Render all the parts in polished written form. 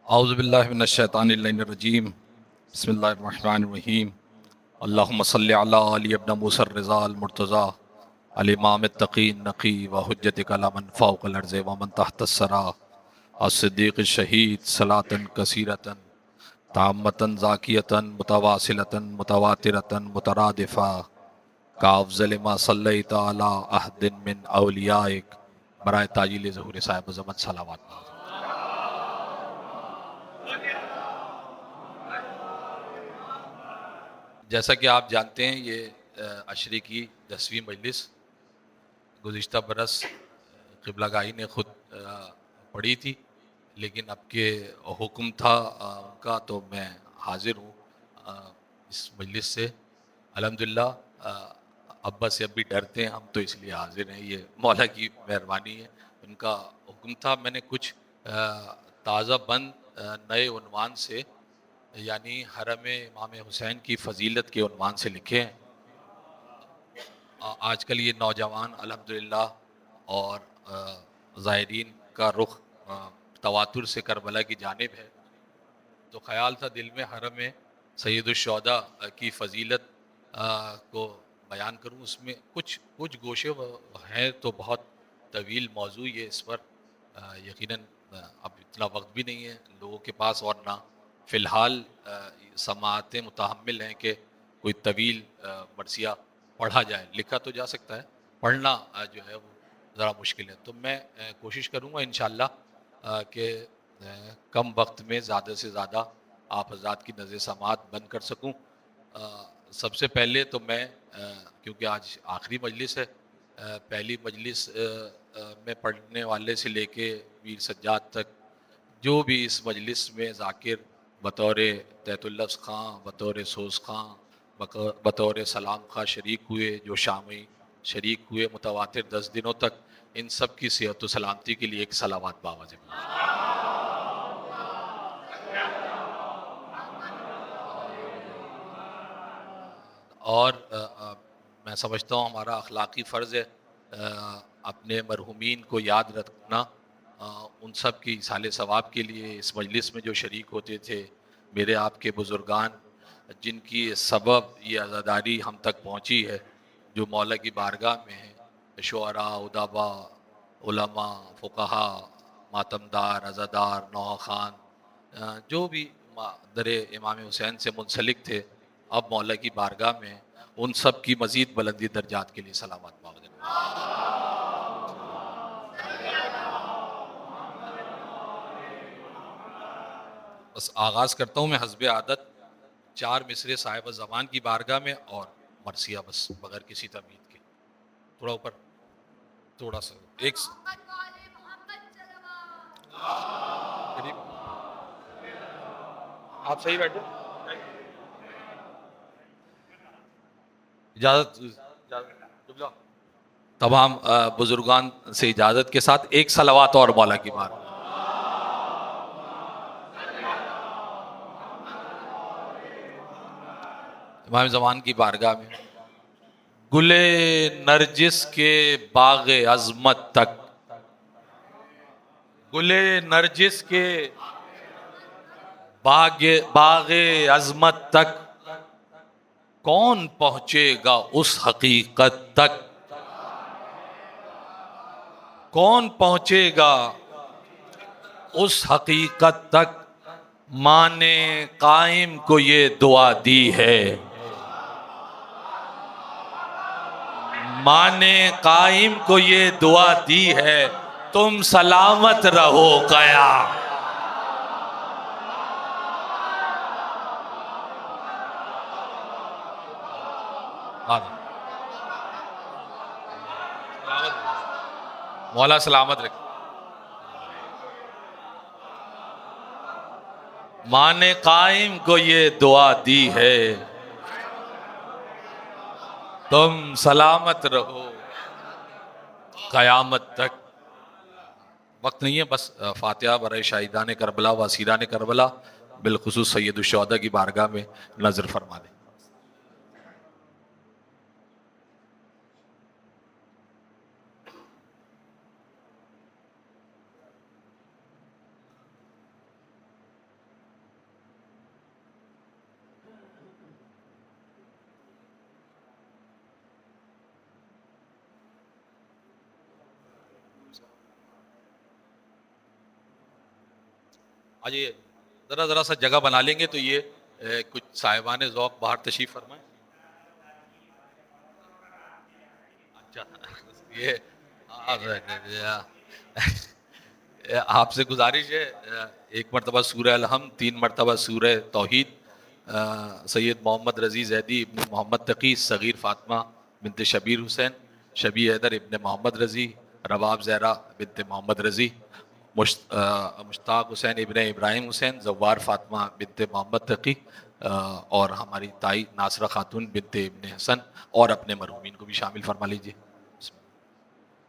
औज़ुबिल्लाहिमिनश्शैतानिर्रजीम बिस्मिल्लाहिर्रहमानिर्रहीम अल्लाहुम्मा सल्लि अला अली इब्न मूसा रिज़ा अल मुर्तज़ा अल इमाम तक़ी नक़ी व हुज्जतिक अला मन फ़ौक़ल अर्ज़ व मन तहतस सरा अस-सिद्दीक़ शहीद सलातन कसीरतन ताम्मतन ज़ाकियतन मुतवासिलतन मुतवातिरतन मुतरादिफ़ा का अफ़ज़ल मा सल्लैता अला अहदिन मिन औलियाइक बराए ताजील ज़हूर साहिब ज़मन सलावत। जैसा कि आप जानते हैं ये अशरी की 10वीं मजलिस गुज़िश्ता बरस क़िबलागाही ने ख़ुद पढ़ी थी, लेकिन अब के हुक्म था उनका तो मैं हाज़िर हूँ इस मजलिस से। अल्हम्दुलिल्लाह अब्बा से अब भी डरते हैं हम, तो इसलिए हाज़िर हैं, ये मौला की मेहरबानी है। उनका हुक्म था, मैंने कुछ ताज़ा बंद नए उन्वान से यानी हरम इमाम हुसैन की फ़जीलत के उन्वान से लिखे हैं। आजकल ये नौजवान अल्हम्दुलिल्लाह और ज़ायरीन का रुख तवातुर से करबला की जानिब है, तो ख़याल था दिल में हरम में सैयदुश्शुहदा की फ़जीलत को बयान करूँ। उसमें कुछ कुछ गोशे हैं तो बहुत तवील मौजू ये, इस पर यकीनन अब इतना वक्त भी नहीं है लोगों के पास, और ना फ़िलहाल समाअतें मुतहम्मिल हैं कि कोई तवील मरसिया पढ़ा जाए। लिखा तो जा सकता है, पढ़ना जो है वो ज़रा मुश्किल है। तो मैं कोशिश करूँगा इंशाअल्लाह कि कम वक्त में ज़्यादा से ज़्यादा आप हज़रात की नज़र समात बंद कर सकूँ। सबसे पहले तो मैं क्योंकि आज आखिरी मजलिस है, पहली मजलिस में पढ़ने वाले से लेके मीर सज्जाद तक जो भी इस मजलिस में ज़ाकिर बतौर तैतुल्लफ़्ज़ ख़ां, बतौर सोज़ ख़ां, बतौर सलाम ख़ां शरीक हुए, जो शामी शरीक हुए मुतवातिर 10 दिनों तक, इन सब की सेहत व सलामती के लिए एक सलावत बावज़। और मैं समझता हूँ हमारा अखलाक़ी फ़र्ज़ है अपने मरहूमीन को याद रखना। उन सब की इसाले सवाब के लिए इस मजलिस में जो शरीक होते थे, मेरे आपके बुज़ुर्गान जिनकी सबब ये अज़ादारी हम तक पहुँची है, जो मौला की बारगाह में है, शुअरा, उदाबा, उलमा, फ़ुक़हा, मातमदार, अज़ादार, नौहा ख़ान, जो भी दर इमाम हुसैन से मुंसलिक थे, अब मौला की बारगाह में, उन सब की मज़ीद बुलंदी दर्जात के लिए सलावत मांगते। बस आगाज़ करता हूँ मैं हस्बे आदत 4 मिसरे साहिब ज़मान की बारगाह में और मरसिया, बस बगैर किसी तमीद के। थोड़ा ऊपर, थोड़ा सा एक करीब, आप सही बैठे, इजाज़त तमाम बुजुर्गान से इजाज़त के साथ एक सलावत और मौला की बार। इमाम ज़मान की बारगाह में गुले नरजिस के बाग अज़मत तक, गुले नरजिस के बाग अज़मत तक कौन पहुंचेगा उस हकीकत तक, कौन पहुंचेगा उस हकीकत तक, माँ ने कायम को ये दुआ दी है, माँ ने कायम को ये दुआ दी है, तुम सलामत रहो गया। मौला सलामत रखे। माँ ने कायम को ये दुआ दी है, तुम सलामत रहो क़यामत तक। वक्त नहीं है, बस फातिहा बराए शाहिदान करबला व असीरान करबला बिलखुसूस सैयदुश्शुहदा की बारगाह में नजर फरमा दें। आज ये ज़रा सा जगह बना लेंगे तो ये कुछ साहिबान ज़ौक़ बाहर तशरीफ़ फरमाएं। अच्छा ये आपसे गुजारिश है, एक मरतबा सूरह अलहम, 3 मरतबा सूरह तौहीद, सैयद मोहम्मद रज़ी ज़ैदी इब्न मोहम्मद तकी सग़ीर फ़ातिमा बिनते शबीर हुसैन, शबी हैदर इब्न मोहम्मद रज़ी, रबाब ज़हरा बिनते मोहम्मद रज़ी, मुश्ताक हुसैन इब्न इब्राहिम हुसैन, ज़व्वार फ़ातिमा बिनते मोहम्मद तकी, और हमारी ताई नासरा खातून बिनते इब्न हसन, और अपने मरहूमीन को भी शामिल फरमा लीजिए।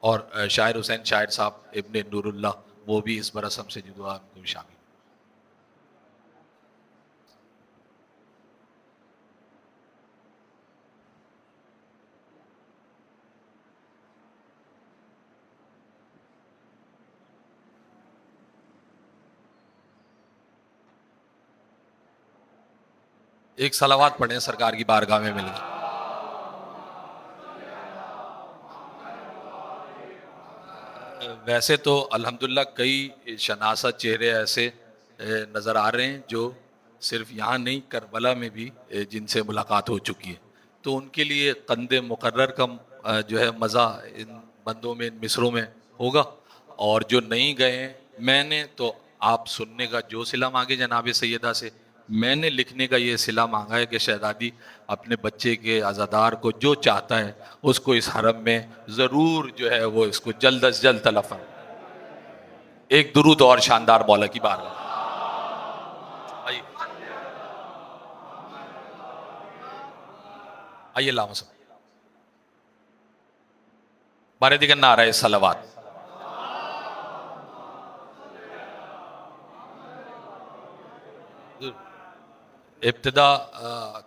और शायर हुसैन शायर साहब इब्न नूरुल्लाह, वो भी इस बरस हमसे जुदा, उनको भी शामिल। एक सलावात पढ़ें सरकार की बारगाह में मिलेगी। वैसे तो अल्हम्दुलिल्लाह कई शनासा चेहरे ऐसे नज़र आ रहे हैं जो सिर्फ यहाँ नहीं, करबला में भी जिनसे मुलाकात हो चुकी है, तो उनके लिए कंदे मुकर्रर का जो है मज़ा इन बंदों में, इन मिसरों में होगा। और जो नहीं गए हैं, मैंने तो आप सुनने का जो सिला मांगे जनाब सैयदा से, मैंने लिखने का ये सिला मांगा है कि शहजादी अपने बच्चे के अज़ादार को जो चाहता है उसको इस हरम में ज़रूर जो है वो इसको जल्द अज जल्द तलब फरमा। एक दुरूद और शानदार मौला की बारगाह। आइए आइए लामा साहब, बारे दिगर नारा सलावात। इब्तिदा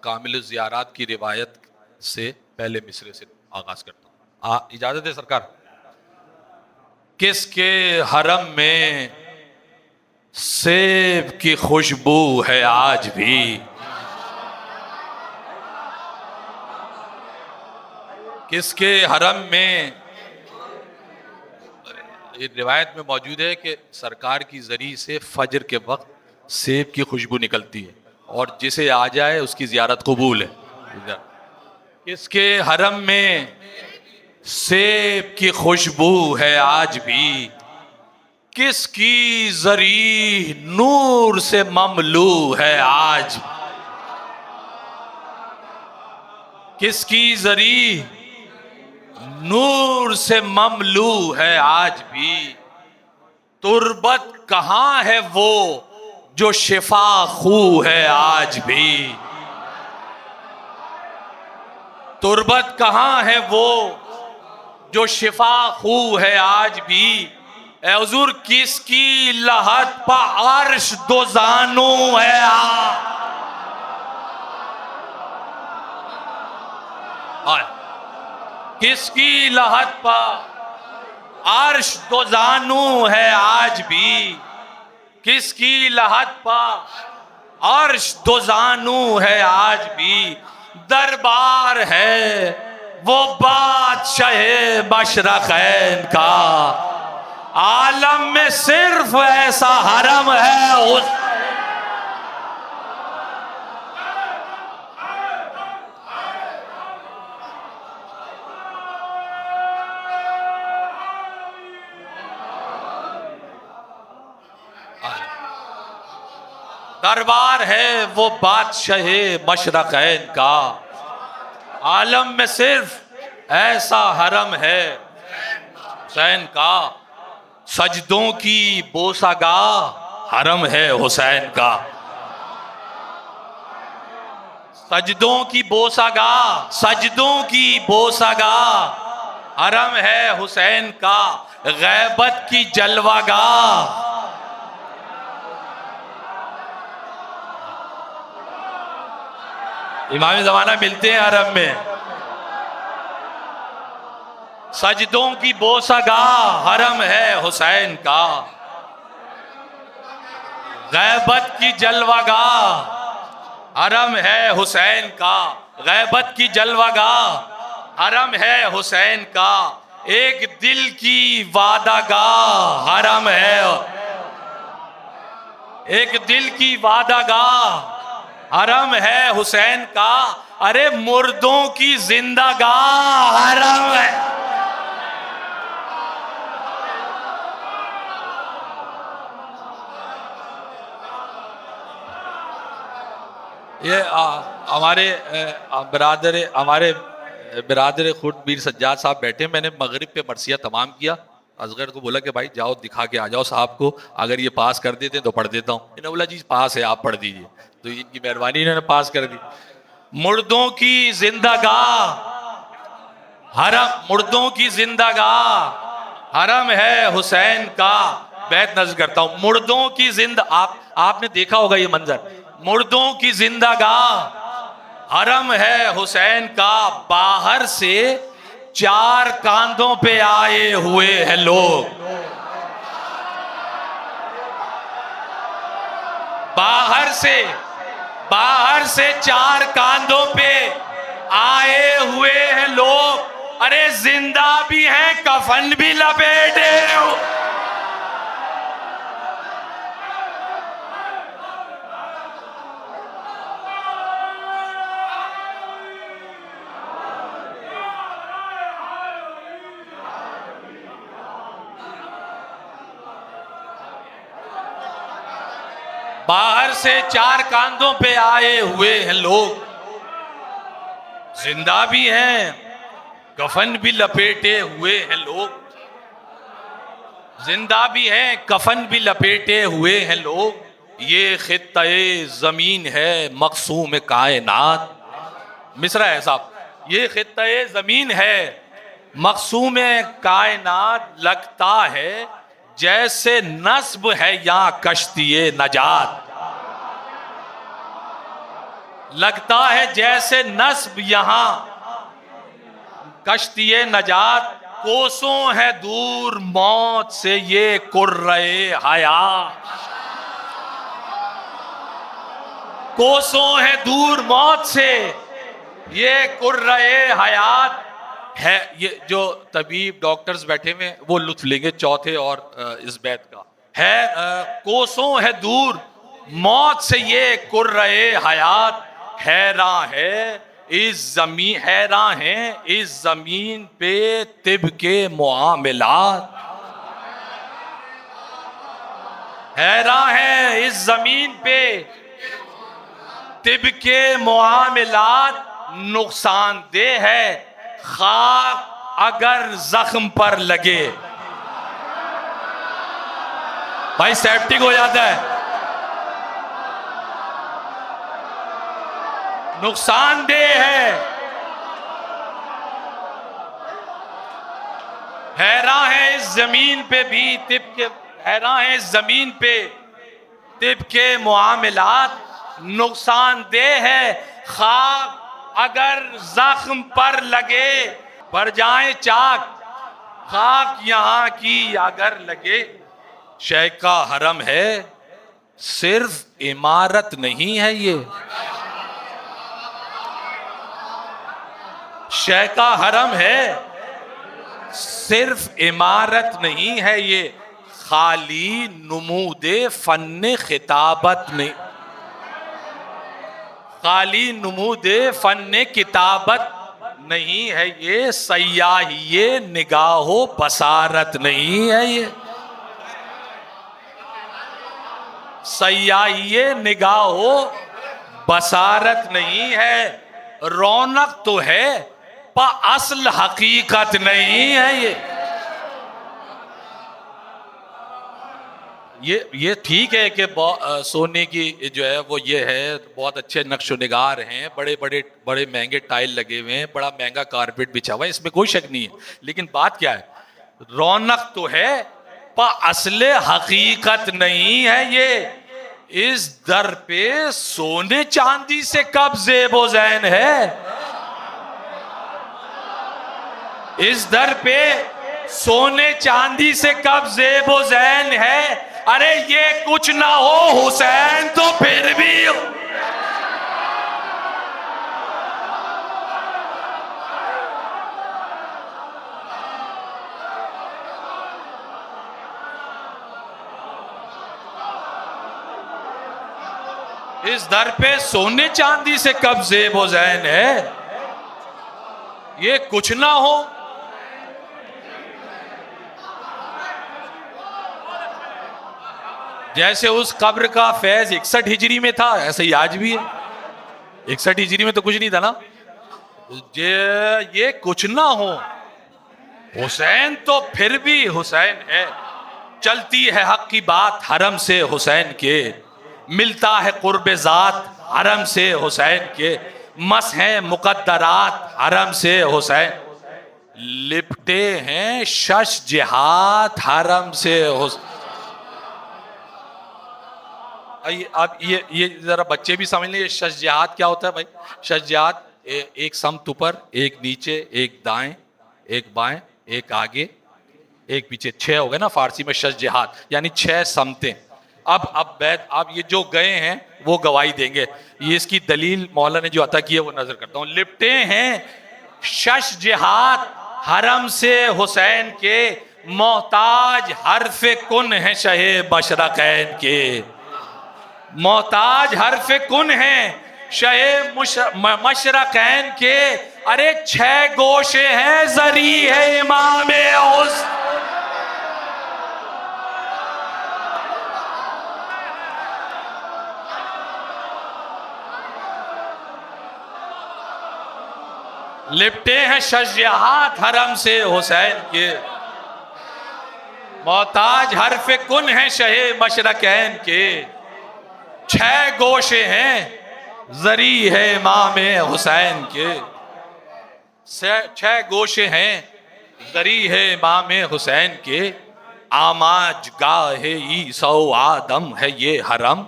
कामिल ज़ियारात की रिवायत से पहले मिसरे से आगाज करता हूँ, इजाजत है सरकार। किसके हरम में सेब की खुशबू है आज भी, किसके हरम में, ये रिवायत में मौजूद है कि सरकार की जरी से फजर के वक्त सेब की खुशबू निकलती है और जिसे आ जाए उसकी जियारत कबूल है। किसके हरम में सेब की खुशबू है आज भी, किसकी जरी नूर से ममलू है आज, किसकी जरी नूर से ममलू है आज भी। तुर्बत कहां है वो जो शिफा खू है आज भी, तुर्बत कहां है वो जो शिफा खू है आज भी। ए हुजूर किसकी लहत पा अर्श दो जानू है किसकी लहत पा अर्श दो जानू है आज भी, किसकी लहत पा अर्श दो जानू है आज भी। दरबार है वो बादशाह मशरक़ैन का, आलम में सिर्फ ऐसा हरम है उस दरबार है वो बादशाह मशरक़ैन का, आलम में सिर्फ ऐसा हरम है हुसैन का। सजदों की बोसागाह हरम है हुसैन का, सजदों की बोसागाह, सजदों की बोसागाह हरम है हुसैन का। गैबत की जलवागाह, इमाम ज़माना मिलते हैं हरम में। सजदों की बोसागाह हरम है हुसैन का, गैबत की जलवागाह हरम है हुसैन का, गैबत की जलवागाह हरम है हुसैन का। एक दिल की वादागाह हरम है, एक दिल की वादागाह हरम है हुसैन का, अरे मुर्दों की जिंदागाह हरम है। ये हमारे बिरादर खुद मीर सज्जाद साहब बैठे। मैंने मगरिब पे मरसिया तमाम किया, असगर को बोला कि भाई जाओ दिखा के आ जाओ साहब को, अगर ये पास कर देते तो पढ़ देता हूँ। इन्होंने बोला जी पास है, आप पढ़ दीजिए। तो इनकी मेहरबानी, इन्होंने पास कर दी। मुर्दों की जिंदागाह हरम, मुर्दों की जिंदागाह हरम है हुसैन का। बैत नज़र करता हूं, मुर्दों की जिंदा, आपने देखा होगा ये मंजर, मुर्दों की जिंदागाह हरम है हुसैन का। बाहर से चार कांधों पे आए हुए हैं लोग, बाहर से चार कांधों पे आए हुए हैं लोग, अरे जिंदा भी हैं कफन भी लपेटे। बाहर से चार कांधों पे आए हुए हैं लोग, जिंदा भी हैं कफन भी लपेटे हुए हैं लोग, जिंदा भी हैं कफन भी लपेटे हुए हैं लोग। ये खित्ते जमीन है मकसूम कायनात। मिसरा है साहब, ये खित्ते जमीन है मकसूम कायनात, लगता है जैसे नस्ब है यहां कश्तिए नजात। लगता है जैसे नस्ब यहां कश्तिए नजात। कोसों है दूर मौत से ये कुर्रे हयात, कोसों है दूर मौत से ये कुर्रे हयात है। ये जो तबीब डॉक्टर्स बैठे हुए हैं वो लुत्फ लेंगे चौथे और इस बैत का है। कोसों है दूर मौत से ये कुर्रे हयात, हैरान है इस जमीन, हैरान है इस जमीन पे तिब के मुआमिलात, हैरान है इस जमीन पे तिब के मुआमिलात। नुकसानदेह है खाक अगर जख्म पर लगे, भाई सेप्टिक हो जाता है। नुकसानदेह है, हैरान है इस जमीन पे भी तिब के, हैरान है इस जमीन पे तिब के मुआमिलात। नुकसानदेह है खाक अगर जख्म पर लगे, पर जाए चाक खाक यहां की अगर लगे। शय का हरम है सिर्फ इमारत नहीं है ये, शय का हरम है सिर्फ इमारत नहीं है ये, खाली नुमूदे फन्ने खिताबत नहीं, खाली नुमूदे फन्ने किताबत नहीं है ये, सयाहिए निगाहो बसारत नहीं है ये, सयाहिए निगाहो बसारत नहीं है। रौनक तो है पर असल हकीकत नहीं है ये ठीक है कि सोने की जो है वो ये है, बहुत अच्छे नक्शो निगार हैं, बड़े महंगे टाइल लगे हुए हैं, बड़ा महंगा कारपेट बिछा हुआ है, इसमें कोई शक नहीं है। लेकिन बात क्या है, रौनक तो है पर असले हकीकत नहीं है ये। इस दर पे सोने चांदी से कब ज़ेबो ज़ैन है, इस दर पे सोने चांदी से कब ज़ेबो ज़ैन है। अरे ये कुछ ना हो हुसैन तो फिर भी इस दर पे सोने चांदी से कब ज़ेब व ज़ैन है, ये कुछ ना हो। जैसे उस कब्र का फैज 61 हिजरी में था, ऐसे ही आज भी है। 61 हिजरी में तो कुछ नहीं था ना, ये कुछ ना हो। हुसैन तो फिर भी हुसैन है, चलती है हक की बात हरम से हुसैन के, मिलता है कुर्बे जात हरम से हुसैन के, मस हैं मुकद्दरात हरम से हुसैन, लिपटे हैं शश जिहाद हरम से हुसैन। अब ये जरा बच्चे भी समझ लें, शश जिहाद क्या होता है भाई। शश जिहाद एक समत ऊपर, एक नीचे, एक दाएं, एक बाएं, एक आगे, एक पीछे, 6 हो गए ना फारसी में शश जिहाद, यानी 6 समतें। अब ये जो गए हैं वो गवाही देंगे। ये इसकी दलील मौला ने जो अता की है वो नजर करता हूं। लिपटे हैं शश जिहाद हरम से हुसैन के, मोहताज हरफे कुन है शहे मशरकैन के, मोहताज हरफे कुन है शहे मशरकैन के। अरे 6 गोशे हैं, जरी है इमामे उस। लिपटे हैं शज्जात हरम से हुसैन के, मोहताज हरफे कुन है शहे मशरकैन के। 6 गोशे हैं, जरी है इमामे हुसैन के। 6 गोशे हैं, जरी है इमामे हुसैन के। आमाज गाहे ईसा आदम है ये हरम,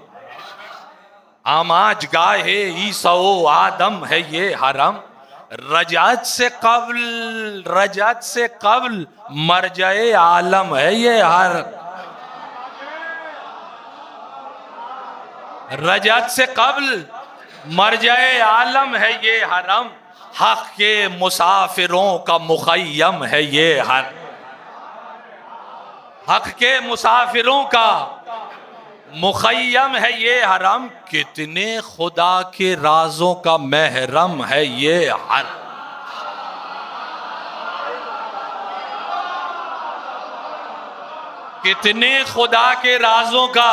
आमाज गाहे ईसा आदम है ये हरम। रजात से कब्ल मरजाए आलम है ये हर, रजात से कब्ल मरजाए आलम है ये हरम। हक के मुसाफिरों का मुखय्यम है ये हर, हक के मुसाफिरों का मुखय्यम है ये हरम। कितने खुदा के राजों का महरम है ये हर, कितने खुदा के राजों का।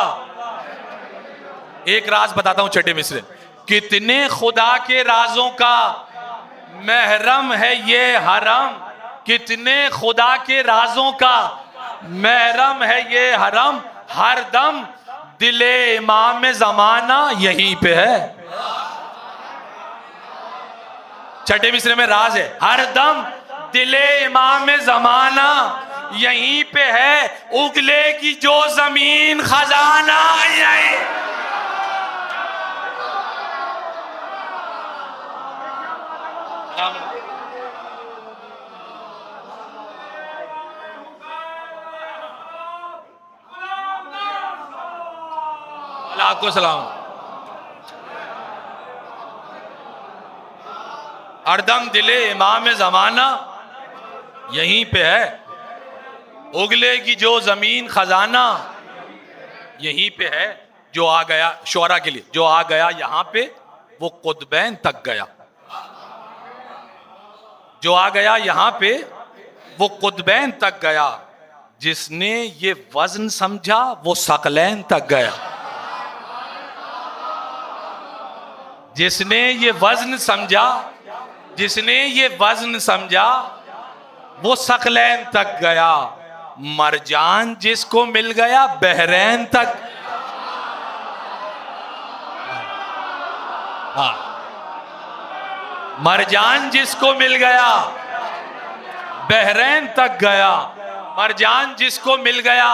एक राज बताता हूं छठे मिसरे, कितने खुदा के राजों का महरम है ये हरम, कितने खुदा के राजों का महरम है ये हरम। हर दम दिले इमाम जमाना यहीं पे है। छठे मिसरे में राज है, हर दम दिले इमाम जमाना यहीं पे है, उगलेगी जो जमीन खजाना यहीं। आपको सलाम। हरदम दिले इमाम जमाना यहीं पे है, उगलेगी जो जमीन खजाना यहीं पे है। जो आ गया शोरा के लिए, जो आ गया यहां पे वो कुतबैन तक गया, जो आ गया यहां पे वो कुतबैन तक गया। जिसने ये वजन समझा वो सकलैन तक गया, जिसने ये वजन समझा, जिसने ये वजन समझा वो सकलैन तक गया। मरजान जिसको मिल गया बहरैन तक, हाँ, मरजान जिसको मिल गया बहरैन तक गया। मरजान जिसको मिल गया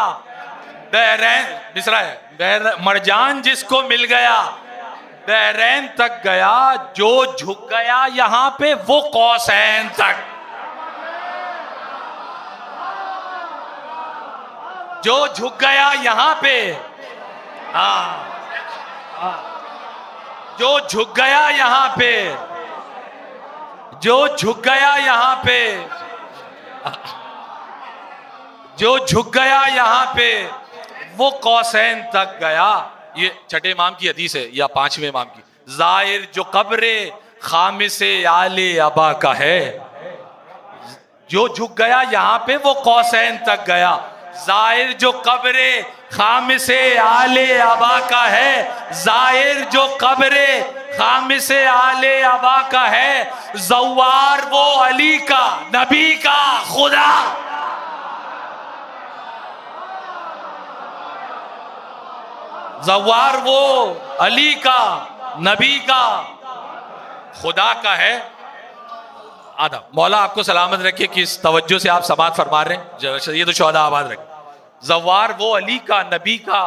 बहरैन, मिसरा है, मरजान जिसको मिल गया बहरैन तक गया। जो झुक गया यहां पे वो कौसैन तक, जो झुक गया यहां पे, जो झुक गया यहां पे, जो झुक गया यहां पे, जो झुक गया यहां पे वो कौसैन तक गया। ये छठे इमाम की हदीस है या पांचवें इमाम की। जाहिर जो कब्र खामिसे आले अबा का है, जो झुक गया यहाँ पे वो कौसैन तक गया। जाहिर जो कब्र खामिसे आले अबा का है, जाहिर जो कब्र खामिसे आले अबा का है, जवार वो अली का नबी का खुदा। जवार वो अली का नबी का खुदा का है। आधा मौला आपको सलामत रखे कि इस तवज्जो से आप समात फरमा रहे हैं। ये तो शोहदा आबाद रखे। जवार वो अली का नबी का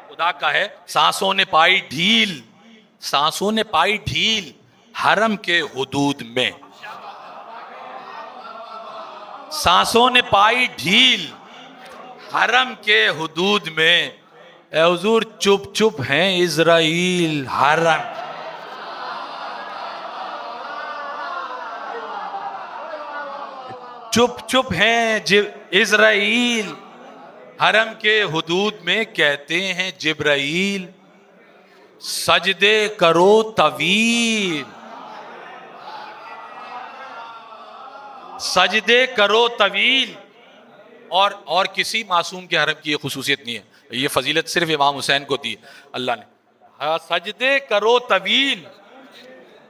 खुदा का है। सांसों ने पाई ढील, सांसों ने पाई ढील हरम के हुदूद में, सांसों ने पाई ढील हरम के हुदूद में। ए हुजूर चुप चुप हैं इज़राइल हरम, चुप चुप हैं इज़राइल हरम के हुदूद में। कहते हैं जिब्राइल सजदे करो तवील, सजदे करो तवील। और किसी मासूम के हरम की ये खुसूसियत नहीं है, ये फजीलत सिर्फ इमाम हुसैन को दी अल्लाह ने। हाँ, सजदे करो तवील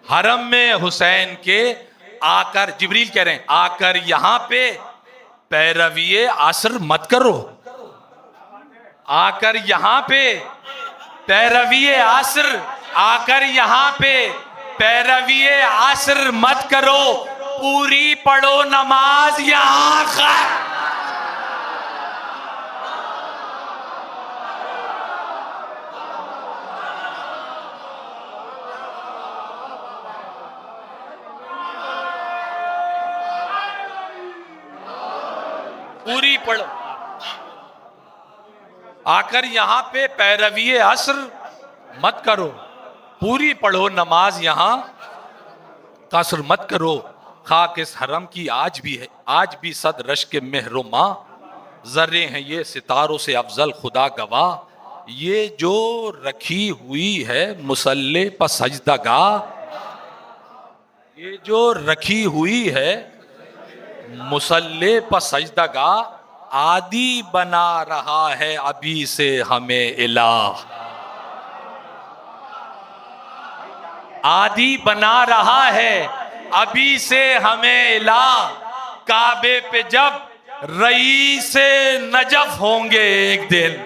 हरम में हुसैन के आकर, जिब्रील कह रहे हैं आकर यहां पे पैरवीए असर मत करो, आकर यहां पे पैरवीए असर, आकर यहां पे पैरवीए असर मत करो, पूरी पढ़ो नमाज यहां का। पूरी पढ़ो, आकर यहां पे पैरवीए असर मत करो, पूरी पढ़ो नमाज यहां कसर मत करो। खाक इस हरम की आज भी है, आज भी सद रश के मेहरुमा, जर्रे हैं ये सितारों से अफजल खुदा गवाह। ये जो रखी हुई है मुसल्ले पर सजदागाह, ये जो रखी हुई है मुसल्ले पर सजदागाह, आदि बना रहा है अभी से हमें इलाह, आदि बना रहा है अभी से हमें इलाह। काबे पे जब रईसे नजफ होंगे एक दिन,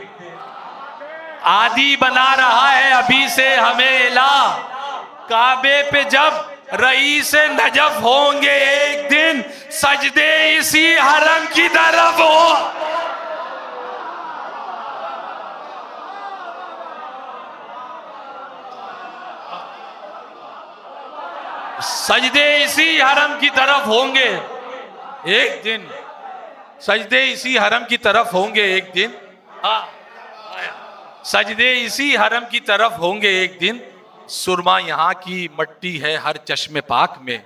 आदि बना रहा है अभी से हमें इलाह। काबे पे जब रईसे नजफ होंगे एक दिन, सजदे इसी हरम की तरफ हो। सजदे इसी हरम की तरफ होंगे एक दिन, सजदे इसी हरम की तरफ होंगे एक दिन। सजदे इसी हरम की तरफ होंगे एक दिन। सुरमा यहाँ की मट्टी है हर चश्मे पाक में,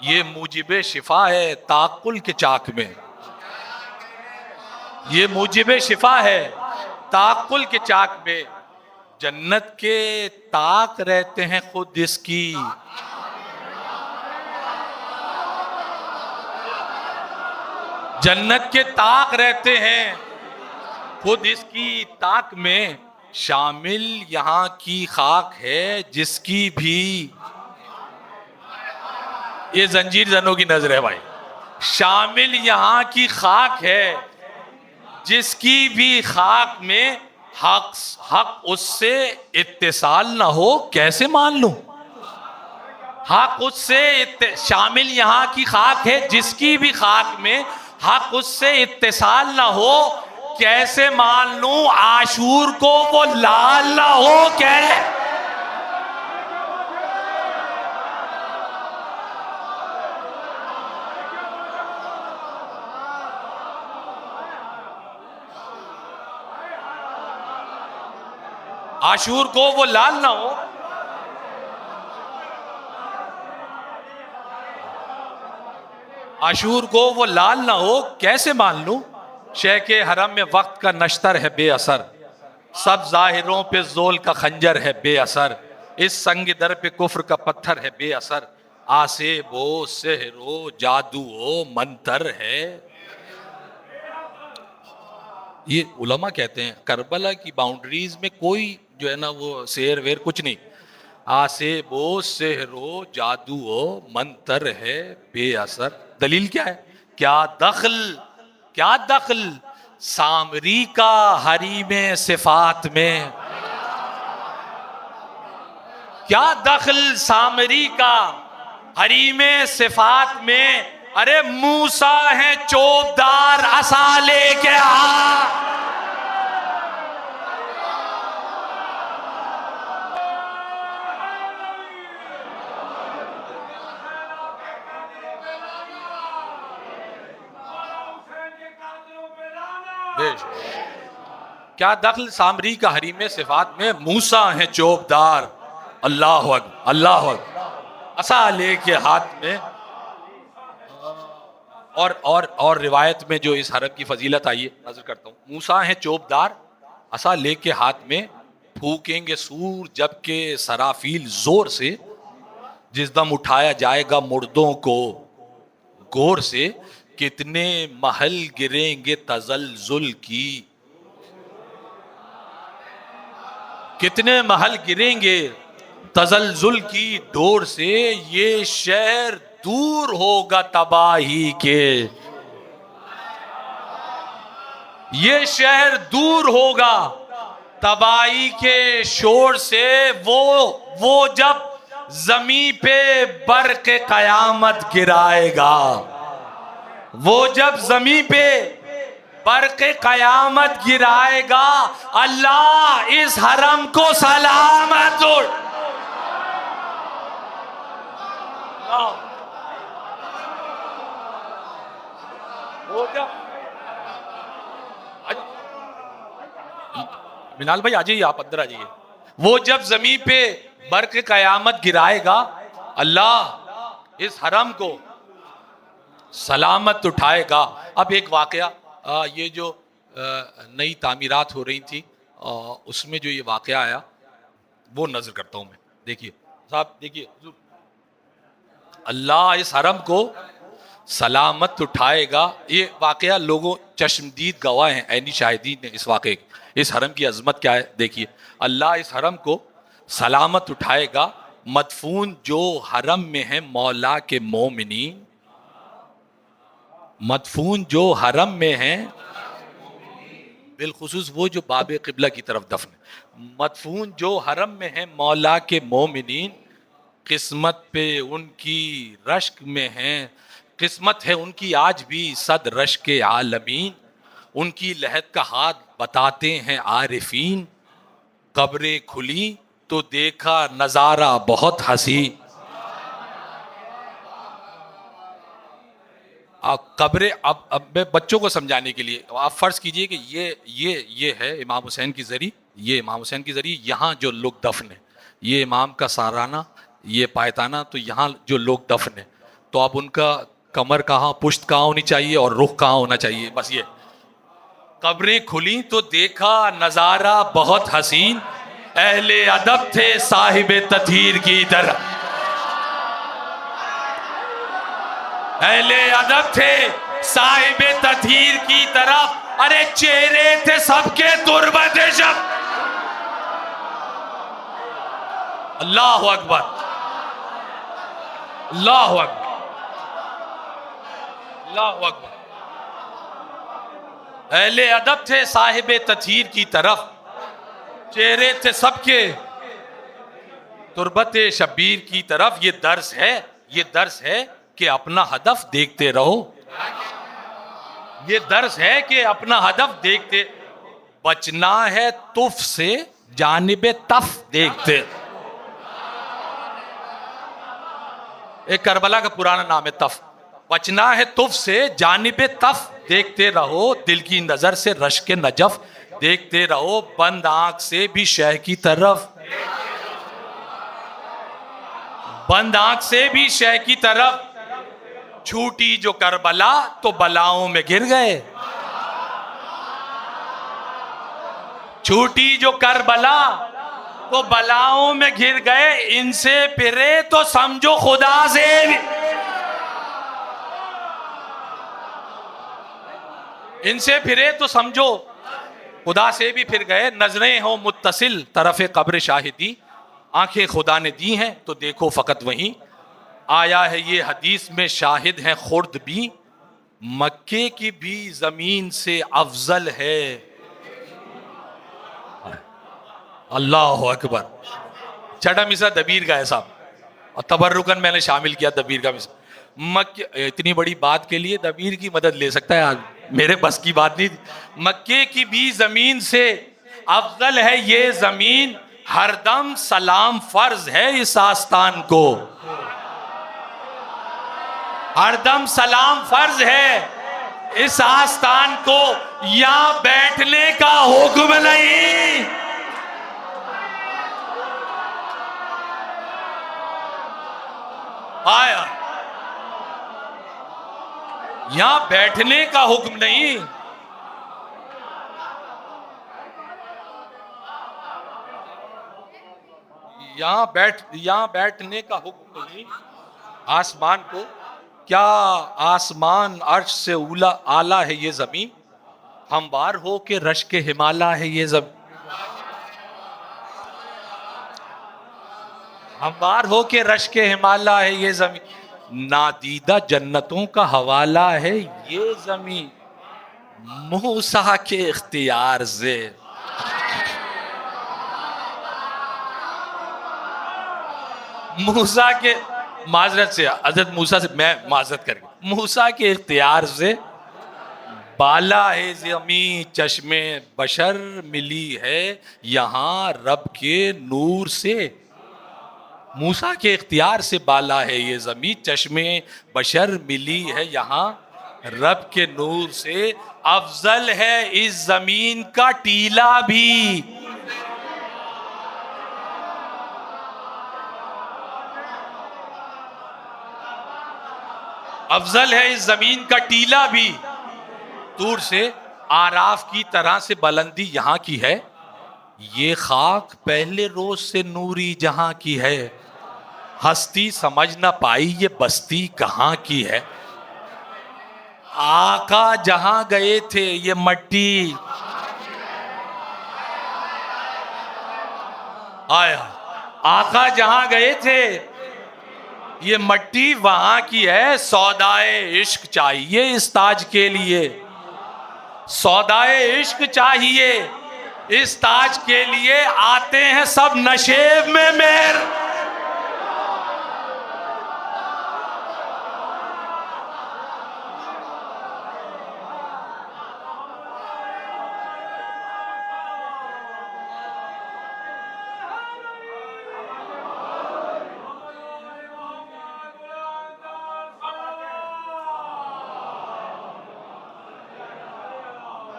ये मूजिबे शिफा है ताकुल के चाक में, ये मूजिबे शिफा है ताकुल के चाक में। जन्नत के ताक रहते हैं खुद इसकी, जन्नत के ताक रहते हैं खुद इसकी ताक में। शामिल यहाँ की खाक है जिसकी भी, ये जंजीर जनों की नजर है भाई, शामिल यहाँ की खाक है जिसकी भी खाक में हक उससे इत्तिसाल ना हो कैसे मान लूं। हक उससे शामिल यहाँ की खाक है जिसकी भी खाक में हक उससे इत्तिसाल ना हो कैसे मान लूं। आशूर को वो लाल ना हो कैसे, आशूर को वो लाल ना हो, आशूर को वो लाल ना हो कैसे मान लूं। शेख हरम में वक्त का नश्तर है बेअसर, सब जाहिरों पे जोल का खंजर है बेअसर, इस संग दर पे कुफ्र का पत्थर है बेअसर, आसे बो सेहरो जादू ओ मंतर है। ये उलमा कहते हैं करबला की बाउंड्रीज में कोई जो है ना वो शेर वेर कुछ नहीं। आसे बो सेहरो जादू ओ मंतर है बेअसर। दलील क्या है? क्या दखल, क्या दखल सामरी का हरी में सिफात में, क्या दखल सामरी का हरी में सिफात में। अरे मूसा है चोपदार असा लेके आ। क्या दखल सामरी का हरी में सिफात में, मूसा है चोपदार अल्लाह अकबर अल्लाह अकबर असा लेके हाथ में। और रिवायत में जो इस हरम की फजीलत आई है नजर करता हूँ। मूसा है चोपदार असा लेके हाथ में, फूकेंगे सूर जबकि सराफील जोर से, जिस दम उठाया जाएगा मुर्दों को गौर से, कितने महल गिरेंगे तजलजुल की, कितने महल गिरेंगे तजलजुल की डोर से, ये शहर दूर होगा तबाही के, ये शहर दूर होगा तबाही के शोर से। वो जब जमी पे बर्क कयामत गिराएगा, वो जब जमी पे बर्क कयामत गिराएगा, अल्लाह इस हरम को सलामत मिनाल भाई आ जाइए, आप अंदर आ जाइए। वो जब जमीन पे बर्क कयामत गिराएगा, अल्लाह इस हरम को सलामत उठाएगा। अब एक वाकया, ये जो नई तामीरात हो रही थी उसमें जो ये वाकया आया वो नजर करता हूं मैं। देखिए साहब, देखिए अल्लाह इस हरम को सलामत उठाएगा। ये वाकया लोगों चश्मदीद गवाह हैं, ऐनी शाहिदीन ने इस वाकये, इस हरम की अजमत क्या है। देखिए अल्लाह इस हरम को सलामत उठाएगा, मदफून जो हरम में है मौला के मोमिनीन, मदफून जो हरम में है, बिलखुसूस वो जो बाबे क़िबला की तरफ दफन है, मदफून जो हरम में है मौला के मोमिनीन, किस्मत पे उनकी रश्क में है, किस्मत है उनकी आज भी सद रश्क आलमीन, उनकी लहद का हाथ बताते हैं आरिफीन, कब्रें खुली तो देखा नजारा बहुत हंसी। कब्रें, अब मैं बच्चों को समझाने के लिए आप फर्ज कीजिए कि ये है इमाम हुसैन की जरी, ये इमाम हुसैन की जरी, यहाँ जो लोग दफन है, ये इमाम का साराना, ये पायताना, तो यहाँ जो लोग दफन है, तो अब उनका कमर कहाँ, पुश्त कहाँ होनी चाहिए और रुख कहाँ होना चाहिए, बस ये। कब्रें खुली तो देखा नजारा बहुत हसीन, अहले अदब थे साहिबे तथीर की तरह, अहले अदब थे साहिबे तथीर की तरफ। अरे चेहरे थे सबके तुर्बत शब। अल्लाह अकबर अल्लाह अकबर अल्लाह अकबर। अहले अदब थे साहिबे तथीर की तरफ, चेहरे थे सबके तुर्बत शबीर की तरफ। ये दर्स है, ये दर्स है कि अपना हदफ देखते रहो, ये दर्स है कि अपना हदफ देखते, बचना है तुफ से जानिबे तफ देखते। एक करबला का पुराना नाम है तफ। बचना है तुफ से जानिबे तफ देखते रहो, दिल की नजर से रश के नजफ देखते रहो, बंद आंख से भी शह की तरफ, बंद आंख से भी शह की तरफ। छूटी जो करबला तो बलाओं में गिर गए, छूटी जो करबला तो बलाओं में घिर गए, इनसे फिरे तो समझो खुदा से भी, इनसे फिरे तो समझो खुदा से भी फिर गए। नजरें हो मुत्तसिल तरफ़े कब्र शाहिदी, आंखें खुदा ने दी हैं तो देखो फकत वहीं। आया है ये हदीस में शाहिद हैं खुर्द भी, मक्के की भी जमीन से अफजल है। अल्लाह अकबर। छठा मिसरा दबीर का है साहब, और तबर्रुकन मैंने शामिल किया दबीर का मिसरा। मक्के, इतनी बड़ी बात के लिए दबीर की मदद ले सकता है आज, मेरे बस की बात नहीं। मक्के की भी जमीन से अफजल है ये जमीन, हरदम सलाम फर्ज है इस आस्तान को, हरदम सलाम फर्ज है इस आस्तान को, यहां बैठने का हुक्म नहीं। आया, यहां बैठने का हुक्म नहीं। यहां बैठने का हुक्म नहीं। आसमान को, क्या आसमान अर्श से उला आला है ये जमीन, हमवार हो के रश के हिमाला है ये जमीन, हमवार हो के रश के हिमाला है ये जमीन, नादीदा जन्नतों का हवाला है ये जमीन, मूसा के इख्तियार से, मूसा के, माजरत से, हजरत मूसा से मैं माजरत करके, मूसा के इख्तियार से बाला है ज़मीं चश्मे बशर मिली है यहाँ रब के नूर से। मूसा के इख्तियार से बाला है ये ज़मीं, चश्मे बशर मिली है यहाँ रब के नूर से। अफजल है इस जमीन का टीला भी, अफजल है इस जमीन का टीला भी, दूर से आराफ की तरह से बुलंदी यहाँ की है, ये खाक पहले रोज से नूरी जहां की है, हस्ती समझ ना पाई ये बस्ती कहाँ की है। आका जहां गए थे ये मट्टी, आया, आका जहां गए थे ये मट्टी वहां की है। सौदाए इश्क चाहिए इस ताज के लिए, सौदाए इश्क चाहिए इस ताज के लिए, आते हैं सब नशेब में मेर,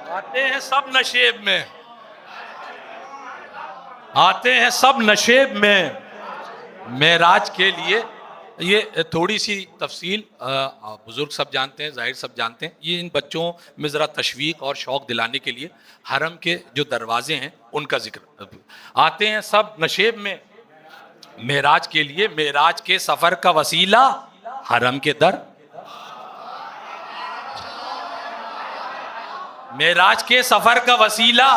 आते हैं सब नशेब में, आते हैं सब नशेब में मेराज के लिए। ये थोड़ी सी तफसील बुजुर्ग सब जानते हैं, जाहिर सब जानते हैं, ये इन बच्चों में ज़रा तशवीक और शौक़ दिलाने के लिए हरम के जो दरवाजे हैं उनका जिक्र। आते हैं सब नशेब में मेराज के लिए, मेराज के सफ़र का वसीला हरम के दर, मेराज के सफर का वसीला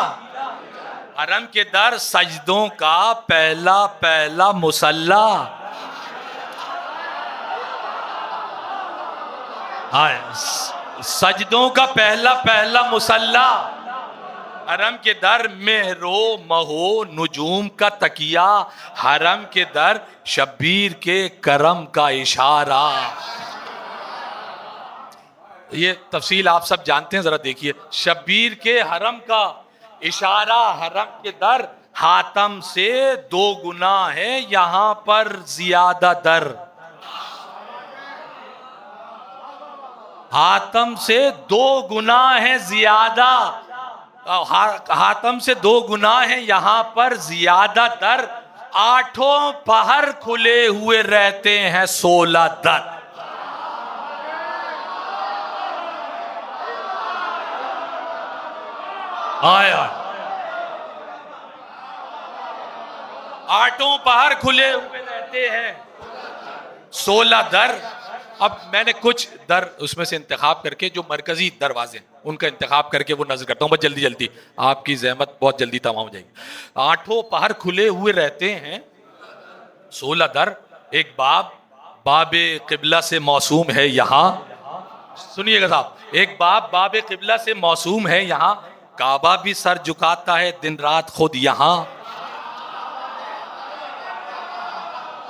हरम के दर, सजदों का पहला पहला मुसल्ला, सजदों का पहला पहला मुसल्ला हरम के दर, मेहरो महो नुजूम का तकिया हरम के दर, शब्बीर के करम का इशारा। ये तफसील आप सब जानते हैं, जरा देखिए। शब्बीर के हरम का इशारा हरम के दर, हातम से 2 गुना है यहां पर ज्यादा दर, हातम से 2 गुना है ज्यादा, हातम से 2 गुना है यहां पर ज्यादा दर, 8 पहर खुले हुए रहते हैं 16 दर। आया, आठों पहर खुले हुए रहते हैं, 16 दर। अब मैंने कुछ दर उसमें से इंतखाब करके, जो मरकजी दरवाजे उनका इंतखाब करके वो नजर करता हूँ, बस जल्दी जल्दी, आपकी जहमत बहुत जल्दी तमाम हो जाएगी। आठों पहर खुले हुए रहते हैं, 16 दर। एक बाबे किबला से मौसूम है यहाँ, सुनिएगा साहब, एक बाबे किबला से मौसूम है यहाँ, काबा भी सर झुकाता है दिन रात खुद यहाँ,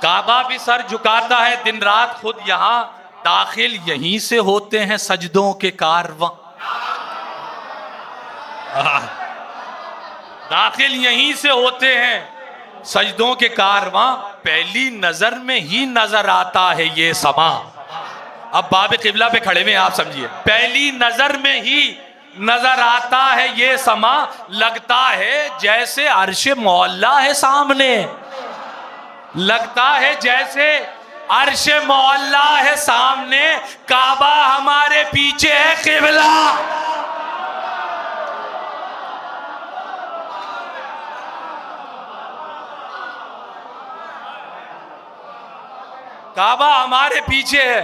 काबा भी सर झुकाता है दिन रात खुद यहाँ, दाखिल यहीं से होते हैं सजदों के कारवां, दाखिल यहीं से होते हैं सजदों के कारवां, पहली नजर में ही नजर आता है ये समा। अब बाबे किबला पे खड़े में आप समझिए, पहली नजर में ही नजर आता है ये समा, लगता है जैसे अर्शे मौला है सामने, लगता है जैसे अर्शे मौला है सामने, काबा हमारे पीछे है किबला। काबा हमारे पीछे है,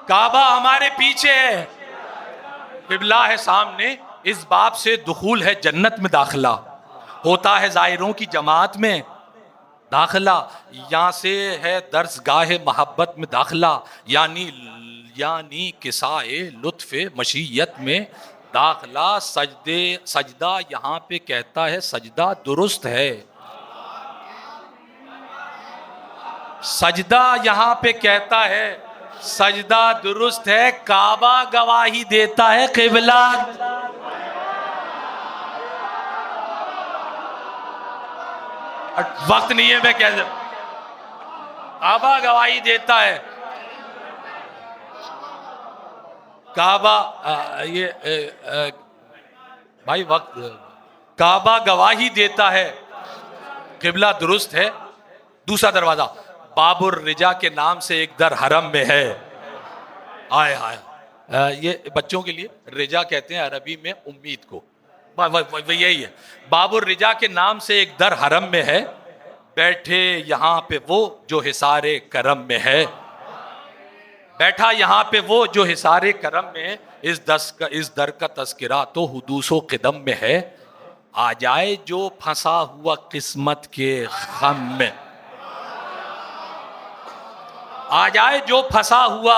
काबा हमारे पीछे है, किबला है सामने। इस बाब से दुखूल है जन्नत में दाखिला, होता है जायरों की जमात में दाखिला, यहाँ से है दर्सगाह मोहब्बत में दाखिला, यानी किसाए लुत्फ़े मशीयत में दाखिला। सजदा यहाँ पे कहता है सजदा दुरुस्त है, सजदा यहाँ पे कहता है सजदा दुरुस्त है, काबा गवाही देता है किबला। वक्त नहीं है, मैं कह, काबा गवाही देता है, काबा भाई वक्त, काबा गवाही देता है किबला दुरुस्त है। दूसरा दरवाजा बाबुर रिजा के नाम से एक दर हरम में है, आए आए, ये बच्चों के लिए रिजा कहते हैं अरबी में उम्मीद को, यही है। बाबुर रिजा के नाम से एक दर हरम में है, बैठे यहाँ पे वो जो हिसारे करम में है, बैठा यहाँ पे वो जो हिसारे करम में है, इस दर का तस्करा तो हुदूसो क़दम में है, आ जाए जो फंसा हुआ किस्मत के गम में, आ जाए जो फंसा हुआ